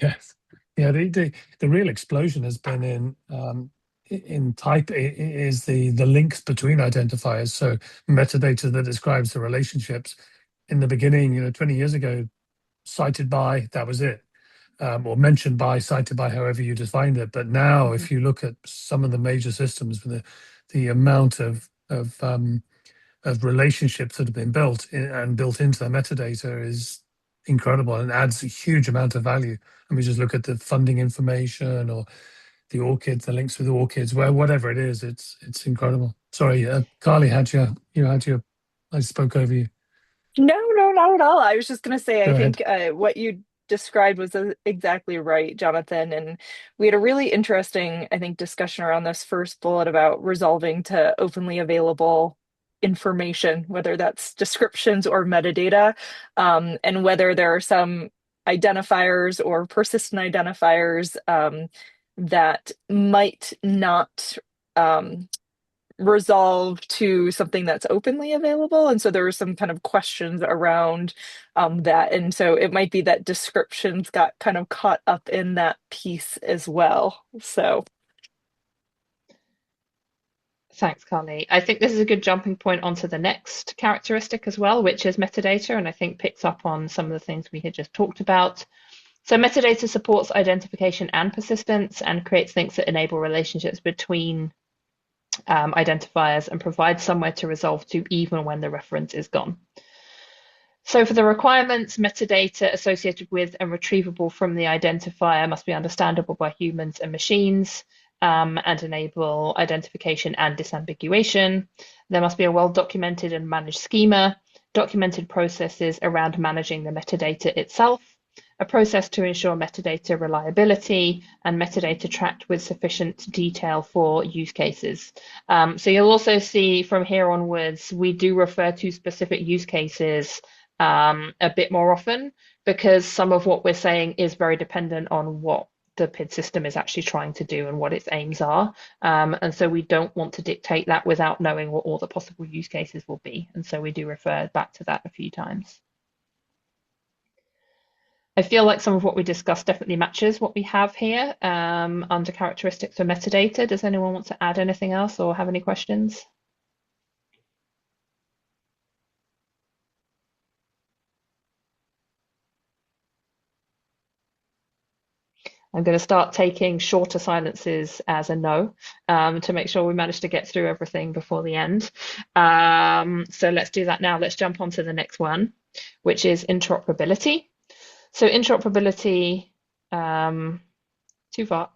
Yes, yeah. The real explosion has been in type is the links between identifiers. So metadata that describes the relationships. In the beginning, 20 years ago, cited by, that was it, or mentioned by, cited by, however you defined it. But now, if you look at some of the major systems, the amount of relationships that have been built and built into the metadata is incredible, and adds a huge amount of value. And we just look at the funding information or the ORCIDs, the links with the ORCIDs, whatever it is, it's incredible. Sorry, Carly, I spoke over you. No, not at all. I was just going to say, Go I ahead. think what you described was exactly right, Jonathan. And we had a really interesting, I think, discussion around this first bullet about resolving to openly available information, whether that's descriptions or metadata, and whether there are some identifiers or persistent identifiers that might not resolve to something that's openly available. And so there were some kind of questions around that. And so it might be that descriptions got kind of caught up in that piece as well. So thanks, Carly. I think this is a good jumping point onto the next characteristic as well, which is metadata, and I think picks up on some of the things we had just talked about. So metadata supports identification and persistence and creates links that enable relationships between identifiers and provides somewhere to resolve to even when the reference is gone. So for the requirements, metadata associated with and retrievable from the identifier must be understandable by humans and machines, and enable identification and disambiguation. There must be a well-documented and managed schema, documented processes around managing the metadata itself, a process to ensure metadata reliability, and metadata tracked with sufficient detail for use cases. So you'll also see from here onwards, we do refer to specific use cases a bit more often, because some of what we're saying is very dependent on what the PID system is actually trying to do and what its aims are. And so we don't want to dictate that without knowing what all the possible use cases will be. And so we do refer back to that a few times. I feel like some of what we discussed definitely matches what we have here under characteristics for metadata. Does anyone want to add anything else or have any questions? I'm going to start taking shorter silences as a no, to make sure we manage to get through everything before the end. So let's do that now. Let's jump on to the next one, which is interoperability. So interoperability, too far,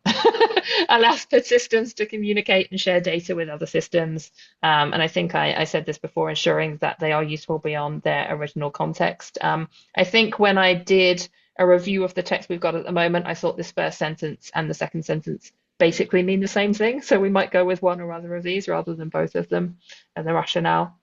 allows PID systems to communicate and share data with other systems. And I think I said this before, ensuring that they are useful beyond their original context. I think when I did a review of the text we've got at the moment, I thought this first sentence and the second sentence basically mean the same thing. So we might go with one or other of these rather than both of them and the rationale.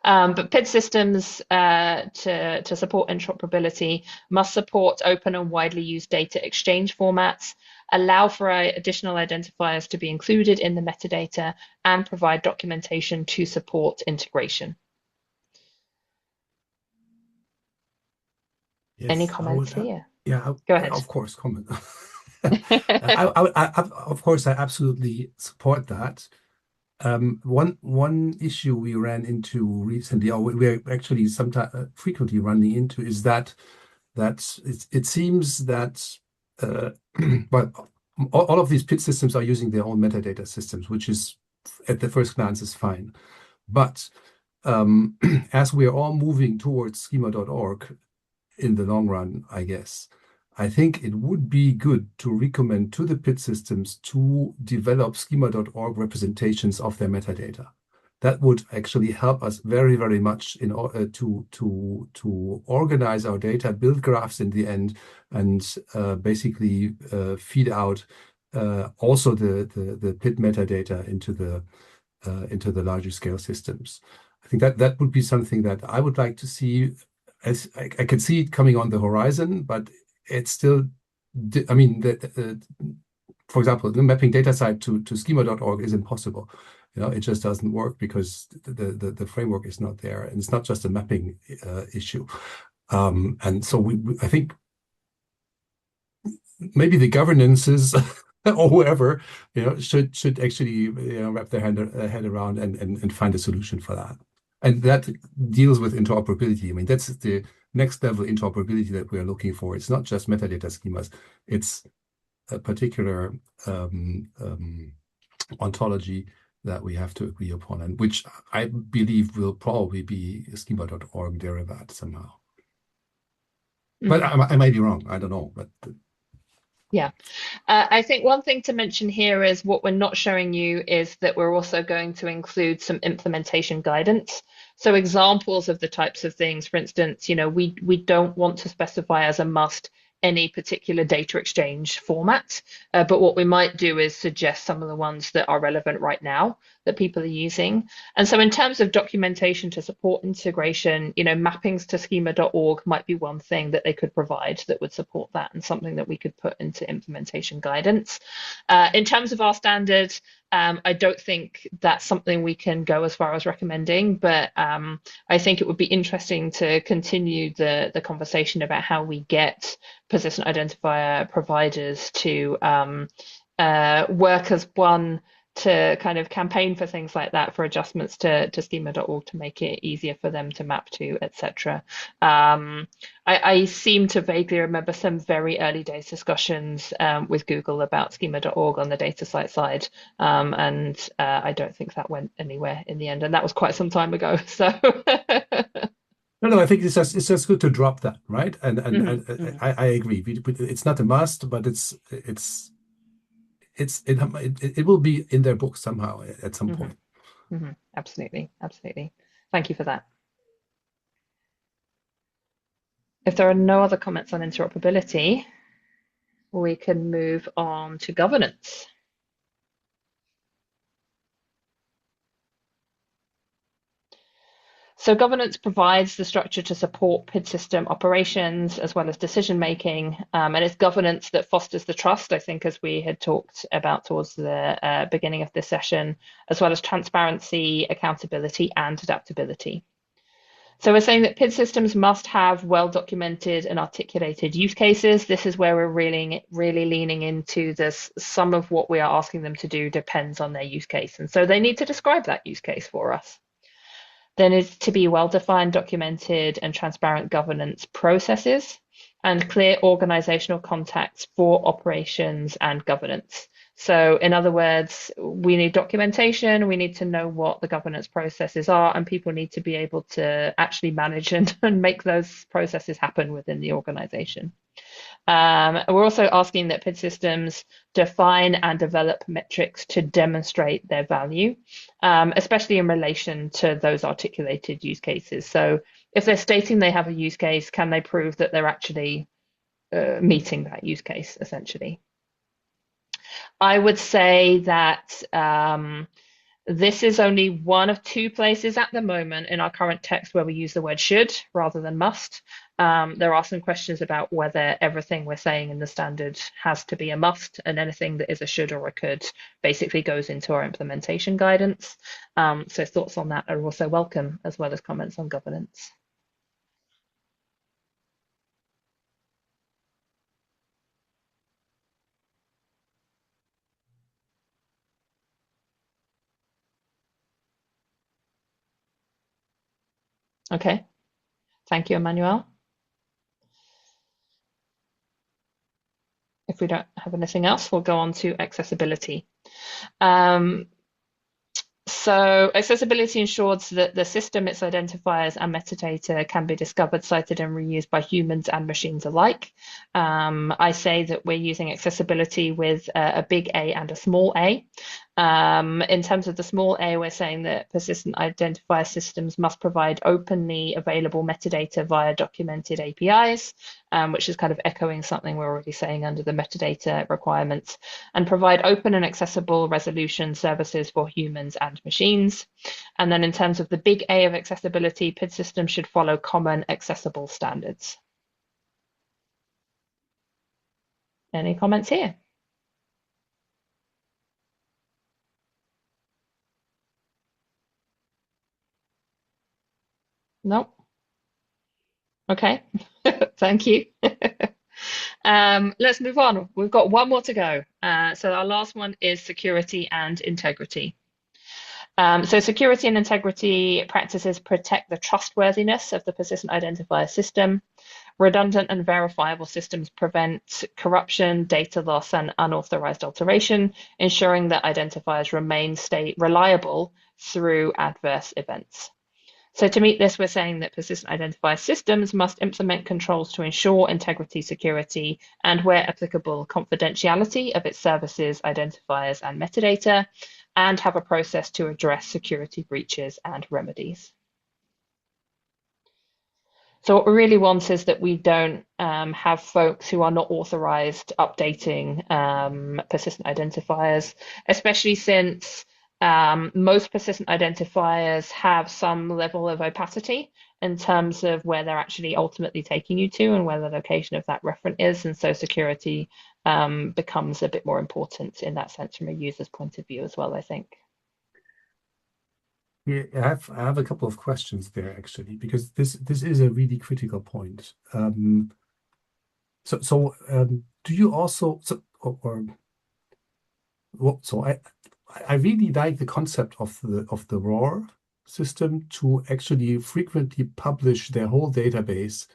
But PID systems to support interoperability must support open and widely used data exchange formats, allow for additional identifiers to be included in the metadata, and provide documentation to support integration. Yes, Any comments here? Yeah, go ahead. Of course, comment. Of course, I absolutely support that. One issue we ran into recently, or we're actually sometimes frequently running into, is that it seems that but all of these PID systems are using their own metadata systems, which is at the first glance is fine. But as we are all moving towards schema.org in the long run, I guess, I think it would be good to recommend to the PID systems to develop schema.org representations of their metadata. That would actually help us very, very much in order to organize our data, build graphs in the end, and basically feed out also the PID metadata into the larger scale systems. I think that would be something that I would like to see. As I can see it coming on the horizon, but it's still, I mean, for example, the mapping data type to schema.org is impossible. It just doesn't work because the framework is not there, and it's not just a mapping issue. And so I think maybe the governances or whoever should actually wrap their head around and find a solution for that. And that deals with interoperability. I mean, that's the next level interoperability that we are looking for. It's not just metadata schemas. It's a particular ontology that we have to agree upon, and which I believe will probably be a schema.org derivative somehow. But I might be wrong. I don't know. But yeah, I think one thing to mention here is what we're not showing you is that we're also going to include some implementation guidance. So examples of the types of things, for instance, we don't want to specify as a must any particular data exchange format, but what we might do is suggest some of the ones that are relevant right now that people are using. And so in terms of documentation to support integration, mappings to schema.org might be one thing that they could provide that would support that, and something that we could put into implementation guidance. In terms of our standard, I don't think that's something we can go as far as recommending, but I think it would be interesting to continue the conversation about how we get persistent identifier providers to work as one to kind of campaign for things like that, for adjustments to schema.org to make it easier for them to map to, etc. I seem to vaguely remember some very early days discussions with Google about schema.org on the DataCite side, and I don't think that went anywhere in the end, and that was quite some time ago. So. No, I think it's just good to drop that, right? And I agree. It's not a must, but it will be in their book somehow at some point. Absolutely. Thank you for that. If there are no other comments on interoperability, we can move on to governance. So governance provides the structure to support PID system operations as well as decision making, and it's governance that fosters the trust, I think, as we had talked about towards the beginning of this session, as well as transparency, accountability, and adaptability. So we're saying that PID systems must have well-documented and articulated use cases. This is where we're really leaning into this. Some of what we are asking them to do depends on their use case, and so they need to describe that use case for us. There needs to be well-defined, documented, and transparent governance processes and clear organizational contacts for operations and governance. So in other words, we need documentation, we need to know what the governance processes are, and people need to be able to actually manage and make those processes happen within the organization. We're also asking that PID systems define and develop metrics to demonstrate their value, especially in relation to those articulated use cases. So if they're stating they have a use case, can they prove that they're actually meeting that use case, essentially? I would say that this is only one of two places at the moment in our current text where we use the word should rather than must. There are some questions about whether everything we're saying in the standard has to be a must, and anything that is a should or a could basically goes into our implementation guidance. So thoughts on that are also welcome, as well as comments on governance. Okay, thank you, Emmanuel. If we don't have anything else, we'll go on to accessibility. So accessibility ensures that the system, its identifiers and metadata can be discovered, cited and reused by humans and machines alike. I say that we're using accessibility with a big A and a small a. In terms of the small a, we're saying that persistent identifier systems must provide openly available metadata via documented APIs, which is kind of echoing something we're already saying under the metadata requirements, and provide open and accessible resolution services for humans and machines. And then in terms of the big A of accessibility, PID systems should follow common accessible standards. Any comments here? No? Okay, thank you. Let's move on. We've got one more to go. So our last one is security and integrity. So security and integrity practices protect the trustworthiness of the persistent identifier system. Redundant and verifiable systems prevent corruption, data loss, and unauthorized alteration, ensuring that identifiers remain reliable through adverse events. So to meet this, we're saying that persistent identifier systems must implement controls to ensure integrity, security, and where applicable, confidentiality of its services, identifiers, and metadata, and have a process to address security breaches and remedies. So what we really want is that we don't have folks who are not authorized updating persistent identifiers, especially since most persistent identifiers have some level of opacity in terms of where they're actually ultimately taking you to and where the location of that referent is. And so security becomes a bit more important in that sense from a user's point of view as well, I think. Yeah, I have a couple of questions there actually, because this is a really critical point. Do you also I really like the concept of the ROR system to actually frequently publish their whole database.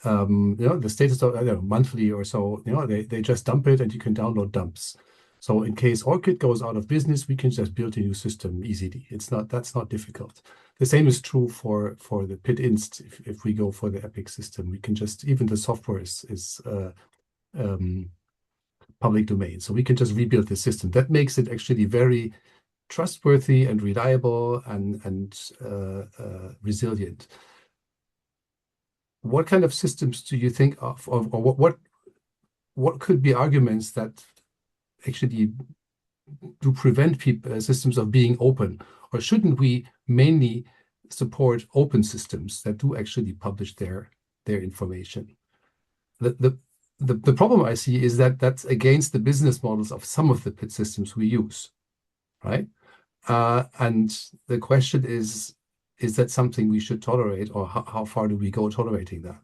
The status of, I don't know, monthly or so. They just dump it and you can download dumps. So in case ORCID goes out of business, we can just build a new system easily. That's not difficult. The same is true for the PID-inst. If we go for the Epic system, we can just, even the software is public domain. So we can just rebuild the system. That makes it actually very trustworthy and reliable and resilient. What kind of systems do you think of, or what could be arguments that actually do prevent systems of being open? Or shouldn't we mainly support open systems that do actually publish their information? The problem I see is that that's against the business models of some of the PID systems we use, right? And the question is that something we should tolerate, or how far do we go tolerating that?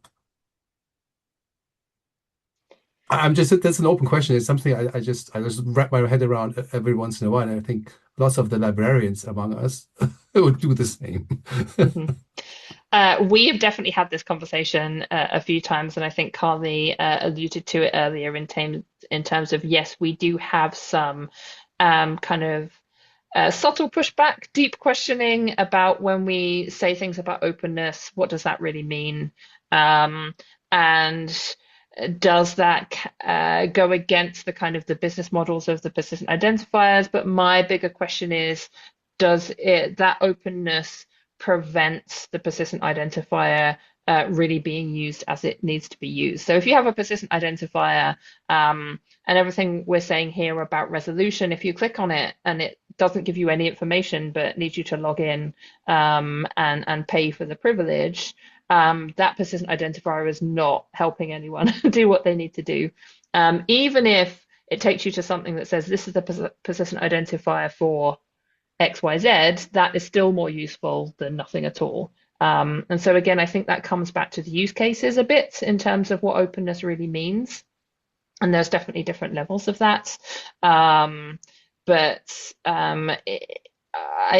That's an open question. It's something I just wrap my head around every once in a while. And I think lots of the librarians among us would do the same. We have definitely had this conversation a few times, and I think Carly alluded to it earlier in terms of, yes, we do have some kind of subtle pushback, deep questioning about when we say things about openness, what does that really mean? And does that go against the kind of the business models of the persistent identifiers? But my bigger question is, does that openness prevent the persistent identifier really being used as it needs to be used? So if you have a persistent identifier and everything we're saying here about resolution, if you click on it and it doesn't give you any information but needs you to log in and pay for the privilege, that persistent identifier is not helping anyone do what they need to do. Even if it takes you to something that says this is the persistent identifier for XYZ, that is still more useful than nothing at all. And so again, I think that comes back to the use cases a bit in terms of what openness really means. And there's definitely different levels of that. I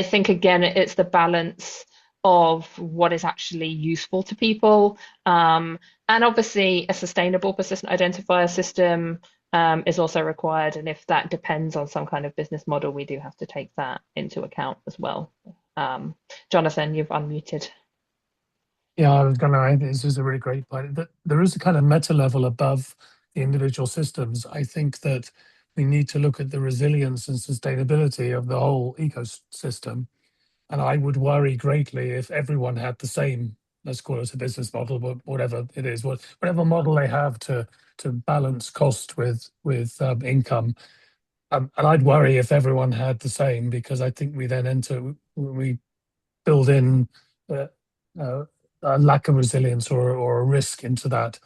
think, again, it's the balance of what is actually useful to people. And obviously, a sustainable persistent identifier system is also required. And if that depends on some kind of business model, we do have to take that into account as well. Jonathan, you've unmuted. Yeah, I was going to add, this is a really great point, that there is a kind of meta level above the individual systems. I think that we need to look at the resilience and sustainability of the whole ecosystem. And I would worry greatly if everyone had the same, let's call it a business model, but whatever it is, whatever model they have to balance cost with income. And I'd worry if everyone had the same, because I think we then we build in a lack of resilience or a risk into that.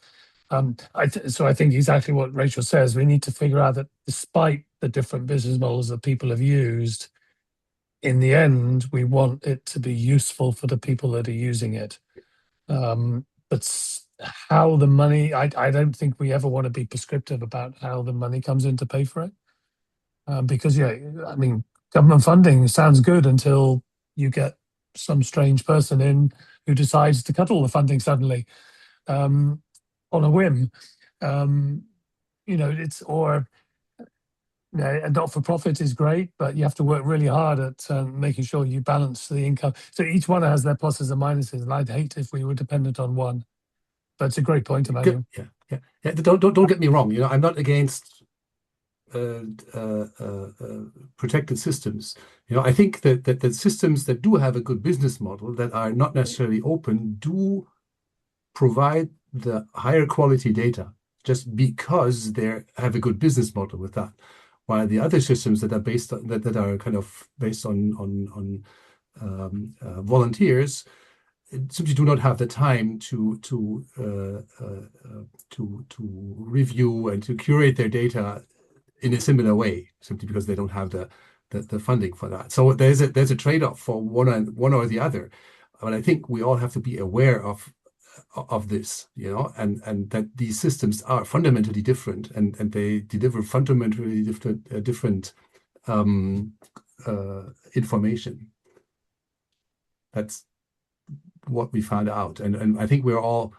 So I think exactly what Rachel says, we need to figure out that despite the different business models that people have used, in the end, we want it to be useful for the people that are using it. But how the money, I don't think we ever want to be prescriptive about how the money comes in to pay for it. Because, yeah, I mean, government funding sounds good until you get some strange person in who decides to cut all the funding suddenly on a whim. A not-for-profit is great, but you have to work really hard at making sure you balance the income. So each one has their pluses and minuses, and I'd hate if we were dependent on one. But it's a great point, Emmanuel. Yeah. Don't get me wrong. I'm not against protected systems. I think that the systems that do have a good business model that are not necessarily open do provide the higher quality data just because they have a good business model with that. While the other systems that are based on that are kind of based on volunteers simply do not have the time to review and to curate their data in a similar way, simply because they don't have the funding for that. So there's a trade-off for one or the other. But I think we all have to be aware of this, and that these systems are fundamentally different, and they deliver fundamentally different information. That's what we found out, and I think we're all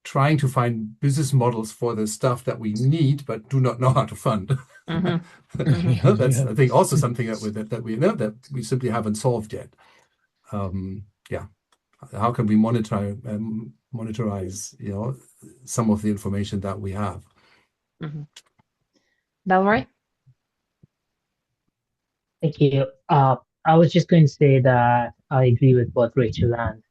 trying to find business models for the stuff that we need but do not know how to fund. That's I think also something that we simply haven't solved yet. How can we monitorize some of the information that we have? Valerie? Thank you. I was just going to say that I agree with what Rachel and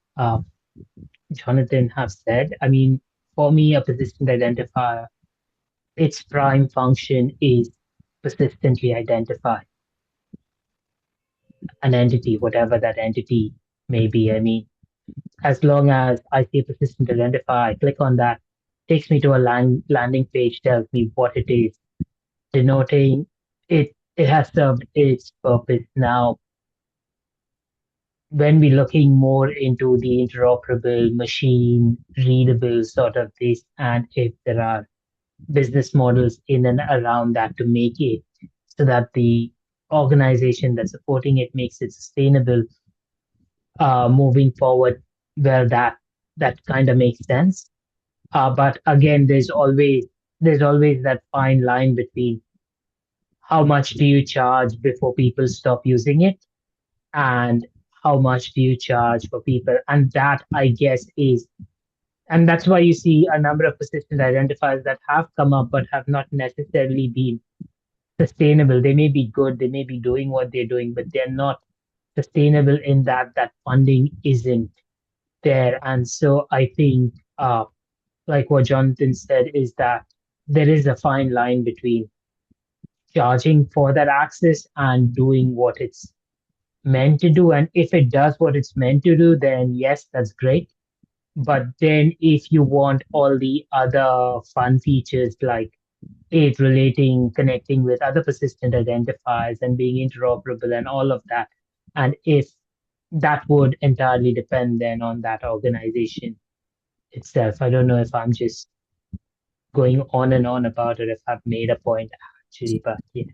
Jonathan have said. I mean, for me, a persistent identifier, its prime function is persistently identify an entity, whatever that entity may be. I mean, as long as I see a persistent identifier, I click on that, takes me to a landing page, tells me what it is, denoting it has served its purpose. Now, when we're looking more into the interoperable, machine readable sort of this, and if there are business models in and around that to make it so that the organization that's supporting it makes it sustainable moving forward, well, that kind of makes sense. But again, there's always that fine line between how much do you charge before people stop using it, and how much do you charge for people? And that, I guess, and that's why you see a number of persistent identifiers that have come up but have not necessarily been sustainable. They may be good, they may be doing what they're doing, but they're not sustainable in that funding isn't there. And so I think, like what Jonathan said, is that there is a fine line between charging for that access and doing what it's meant to do. And if it does what it's meant to do, then yes, that's great. But then if you want all the other fun features like it connecting with other persistent identifiers and being interoperable and all of that, and if that would entirely depend then on that organization itself. I don't know if I'm just going on and on about it, if I've made a point actually, but yeah.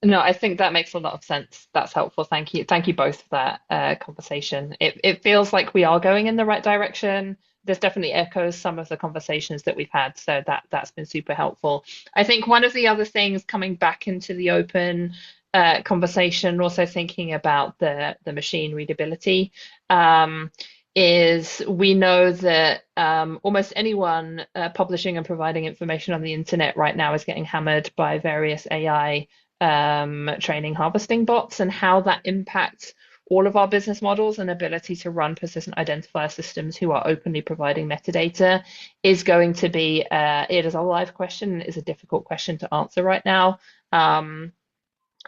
No, I think that makes a lot of sense. That's helpful. Thank you. Thank you both for that conversation. It feels like we are going in the right direction. there's definitely echoes some of the conversations that we've had. So that's been super helpful. I think one of the other things coming back into the open conversation, also thinking about the machine readability, is we know that almost anyone publishing and providing information on the internet right now is getting hammered by various AI training harvesting bots, and how that impacts all of our business models and ability to run persistent identifier systems who are openly providing metadata is going to be, it is a live question. It is a difficult question to answer right now. And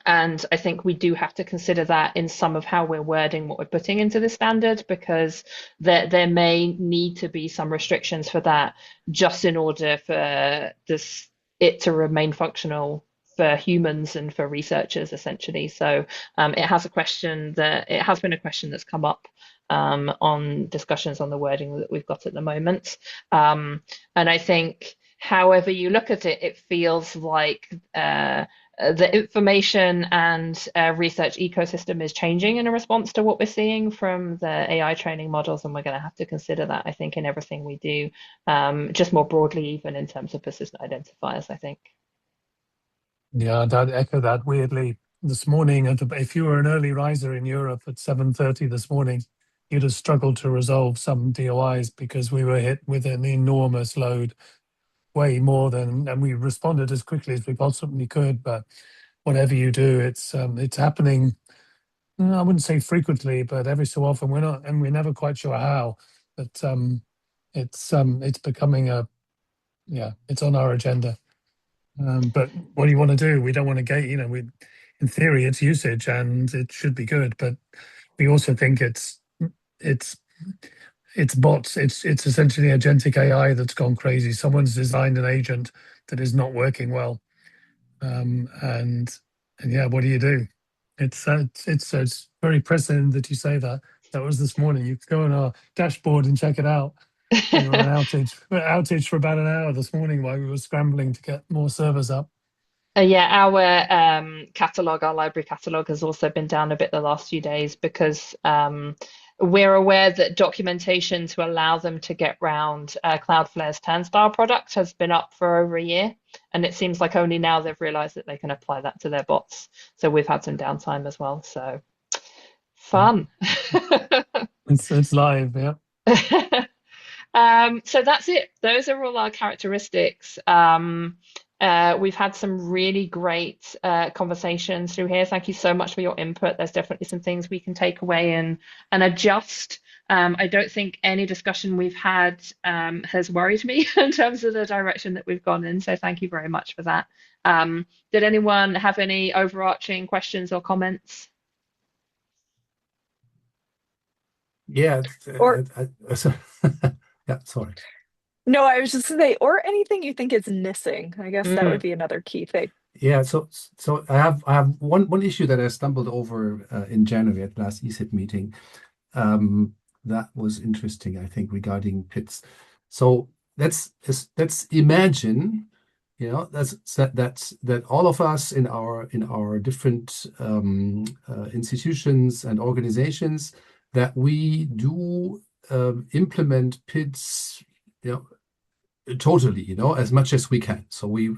I think we do have to consider that in some of how we're wording what we're putting into the standard, because there may need to be some restrictions for that just in order for it to remain functional for humans and for researchers, essentially. So it has been a question that's come up on discussions on the wording that we've got at the moment. And I think however you look at it, it feels like the information and research ecosystem is changing in a response to what we're seeing from the AI training models, and we're going to have to consider that, I think, in everything we do, just more broadly, even in terms of persistent identifiers, I think. Yeah, I'd echo that. Weirdly, this morning, if you were an early riser in Europe at 7:30 this morning, you'd have struggled to resolve some DOIs because we were hit with an enormous load, way more than, and we responded as quickly as we possibly could. But whatever you do, it's happening. I wouldn't say frequently, but every so often. We're never quite sure how. But it's becoming it's on our agenda. But what do you want to do? We don't want to gate. In theory, it's usage and it should be good, but we also think it's bots. It's essentially agentic AI that's gone crazy. Someone's designed an agent that is not working well, and yeah, what do you do? It's very prescient that you say that. That was this morning. You could go on our dashboard and check it out. We were on outage for about an hour this morning while we were scrambling to get more servers up. Yeah, our catalog, our library catalog, has also been down a bit the last few days because we're aware that documentation to allow them to get round Cloudflare's turnstile product has been up for over a year, and it seems like only now they've realized that they can apply that to their bots. So we've had some downtime as well. So fun. It's live, yeah. So that's it. Those are all our characteristics. We've had some really great conversations through here. Thank you so much for your input. There's definitely some things we can take away and adjust. I don't think any discussion we've had has worried me in terms of the direction that we've gone in. So thank you very much for that. Did anyone have any overarching questions or comments? Yeah. Yeah, sorry. No, I was just going to say, or anything you think is missing. I guess that would be another key thing. Yeah, so I have one issue that I stumbled over in January at the last ESIT meeting. That was interesting, I think, regarding PIDs. So let's imagine, that all of us in our different institutions and organizations, that we do implement PIDs, totally, as much as we can. So we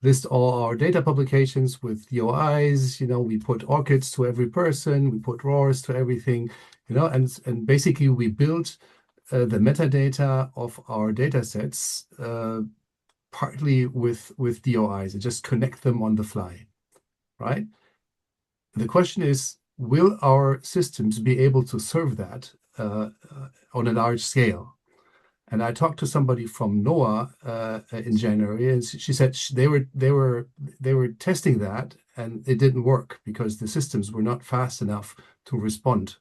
list all our data publications with DOIs. We put ORCIDs to every person, we put RORs to everything, and basically we build the metadata of our data sets partly with DOIs and just connect them on the fly, right? The question is, will our systems be able to serve that on a large scale? And I talked to somebody from NOAA in January, and she said they were testing that, and it didn't work because the systems were not fast enough to respond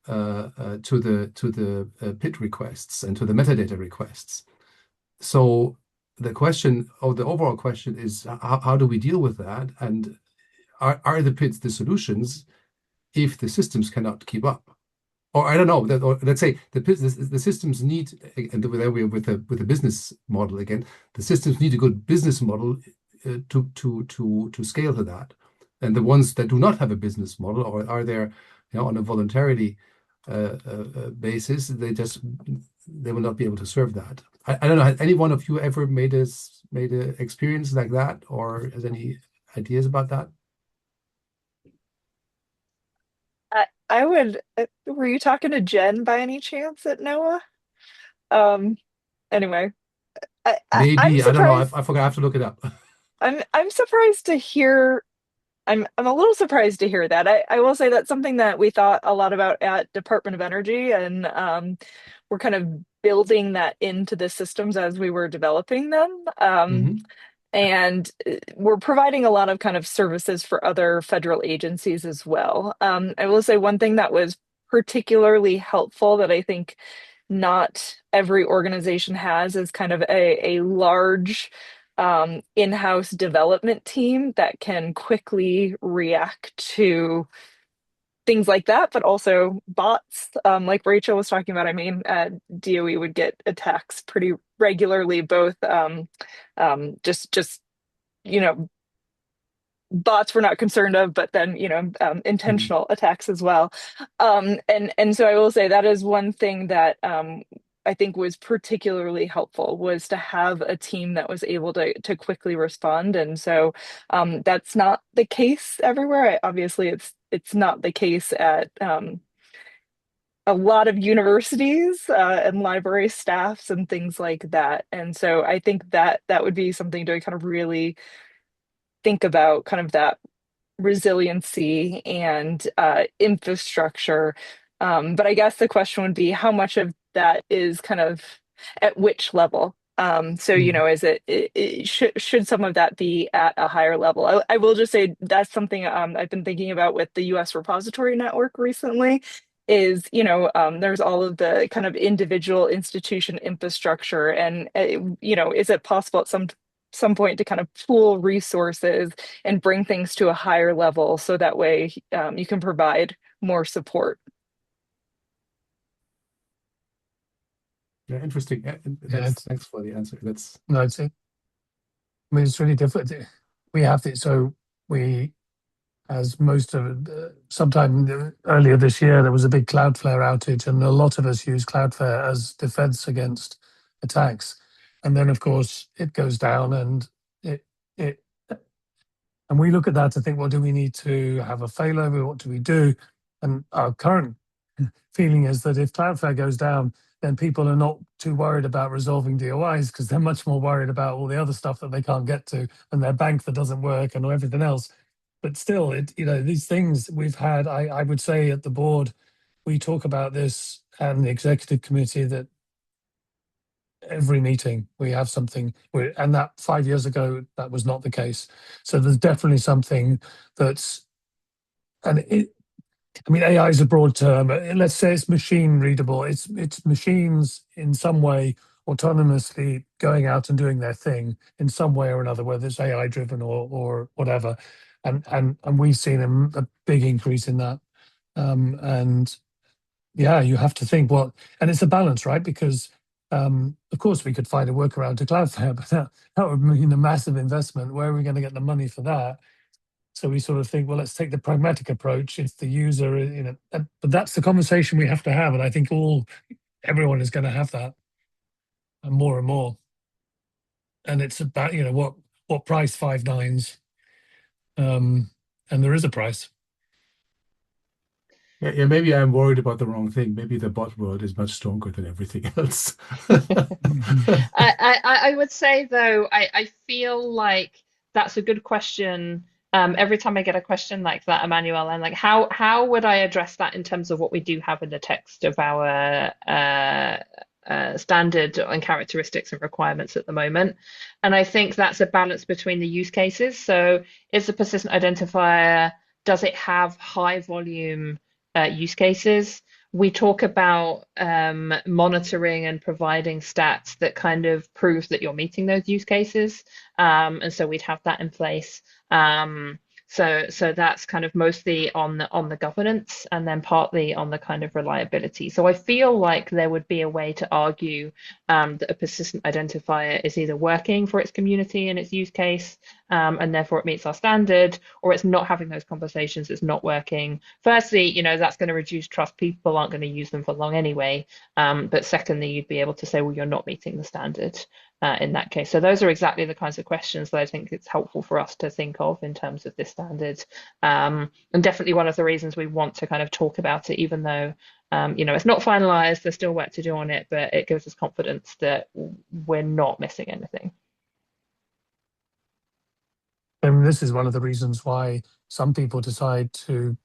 to the PID requests and to the metadata requests. So the overall question is, how do we deal with that? And are the PIDs the solutions if the systems cannot keep up? Or I don't know. Or let's say the systems need, and there we are with the business model again. The systems need a good business model to scale to that. And the ones that do not have a business model, or are there, on a voluntarily basis, they will not be able to serve that. I don't know. Has any one of you ever made a experience like that, or has any ideas about that? I would. Were you talking to Jen by any chance at NOAA? Um, anyway, I'm Maybe, I don't know. surprised. I forgot. I have to look it up. I'm surprised to hear. I'm a little surprised to hear that. I will say that's something that we thought a lot about at Department of Energy, and we're kind of building that into the systems as we were developing them. Mhm. And we're providing a lot of kind of services for other federal agencies as well. I will say one thing that was particularly helpful that I think not every organization has is kind of a large in-house development team that can quickly react to things like that, but also bots, like Rachel was talking about. I mean, DOE would get attacks pretty regularly, both just you know bots we're not concerned of, but then Mhm. intentional attacks as well. And so I will say that is one thing that I think was particularly helpful, was to have a team that was able to quickly respond. And so that's not the case everywhere. Obviously, it's not the case at a lot of universities and library staffs and things like that. And so I think that that would be something to kind of really think about, kind of that resiliency and infrastructure. But I guess the question would be how much of that is kind of at which level? So, Mhm. is should some of that be at a higher level? I will just say that's something I've been thinking about with the US Repository Network recently. Is, there's all of the kind of individual institution infrastructure, and is it possible at some point to kind of pool resources and bring things to a higher level so that way you can provide more support. Yeah, interesting. Yeah, Thanks for the answer. That's no, I mean, it's really different. We have it, so we, as most of sometime earlier this year, there was a big Cloudflare outage, and a lot of us use Cloudflare as defense against attacks. And then, of course, it goes down, and it it and we look at that to think, well, do we need to have a failover? What do we do? And our current feeling is that if Cloudflare goes down, then people are not too worried about resolving DOIs, because they're much more worried about all the other stuff that they can't get to, and their bank that doesn't work, and everything else. But still, these things we've had, I would say at the board, we talk about this, and the executive committee, that every meeting we have something, and that 5 years ago, that was not the case. So there's definitely something that's, and I mean, AI is a broad term. Let's say it's machine readable. It's machines in some way autonomously going out and doing their thing in some way or another, whether it's AI driven or whatever. And we've seen a big increase in that. And yeah, you have to think what, and it's a balance, right? Because of course we could find a workaround to Cloudflare, but that would mean a massive investment. Where are we going to get the money for that? So we sort of think, well, let's take the pragmatic approach. It's the user, but that's the conversation we have to have. And I think everyone is going to have that, and more. And it's about, what price, five nines. And there is a price. yeah. Maybe I'm worried about the wrong thing. Maybe the bot world is much stronger than everything else. I would say though, I feel like that's a good question. Every time I get a question like that, Emmanuel, I'm like, how would I address that in terms of what we do have in the text of our standard and characteristics and requirements at the moment? And I think that's a balance between the use cases. So is the persistent identifier, does it have high volume use cases? We talk about monitoring and providing stats that kind of prove that you're meeting those use cases. And so we'd have that in place. So that's kind of mostly on the governance, and then partly on the kind of reliability. So I feel like there would be a way to argue that a persistent identifier is either working for its community and its use case, and therefore it meets our standard, or it's not having those conversations, it's not working. Firstly, that's going to reduce trust. People aren't going to use them for long anyway. But secondly, you'd be able to say, well, you're not meeting the standard in that case. So those are exactly the kinds of questions that I think it's helpful for us to think of in terms of this standard. And definitely one of the reasons we want to kind of talk about it, even though it's not finalized, there's still work to do on it, but it gives us confidence that we're not missing anything. And this is one of the reasons why some people decide to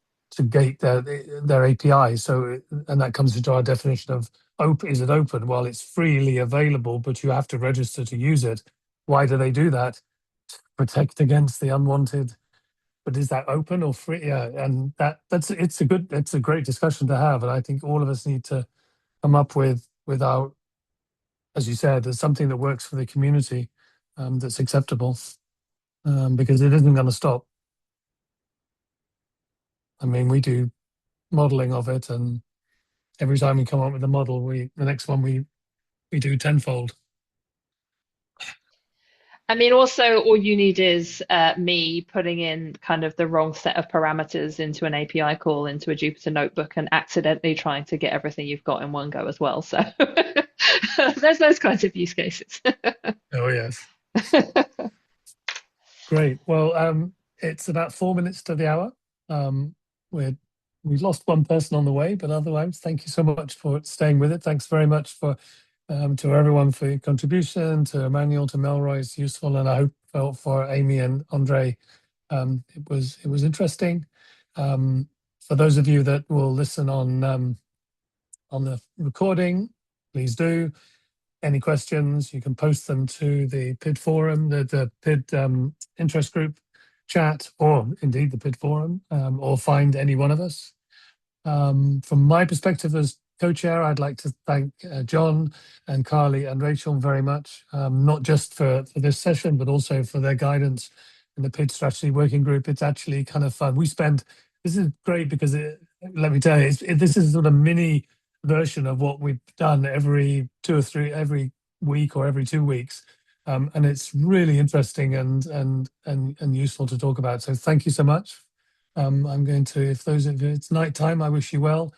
gate their API. So, and that comes into our definition of open. Is it open? Well, it's freely available, but you have to register to use it. Why do they do that? Protect against the unwanted. But is that open or free? Yeah, and it's a great discussion to have, and I think all of us need to come up with our, as you said, there's something that works for the community, that's acceptable, because it isn't going to stop. I mean, we do modeling of it, and every time we come up with a model, the next one we do tenfold. I mean, also, all you need is me putting in kind of the wrong set of parameters into an API call into a Jupyter notebook and accidentally trying to get everything you've got in one go as well. So there's those kinds of use cases. Oh, yes. Great. Well, it's about 4 minutes to the hour. We lost one person on the way, but otherwise, thank you so much for staying with it. Thanks very much to everyone for your contribution, to Emmanuel, to Melroy. It's useful, and I hope for Amy and Andre, it was interesting. For those of you that will listen on the recording, please do. Any questions, you can post them to the PID forum, the PID interest group chat, or indeed the PID forum, or find any one of us. From my perspective as co-chair, I'd like to thank John and Carly and Rachel very much, not just for this session, but also for their guidance in the PID strategy working group. It's actually kind of fun. This is great because let me tell you, this is sort of mini version of what we've done every week or every 2 weeks. And it's really interesting and useful to talk about. So thank you so much. I'm going to, if those of you, it's nighttime, I wish you well.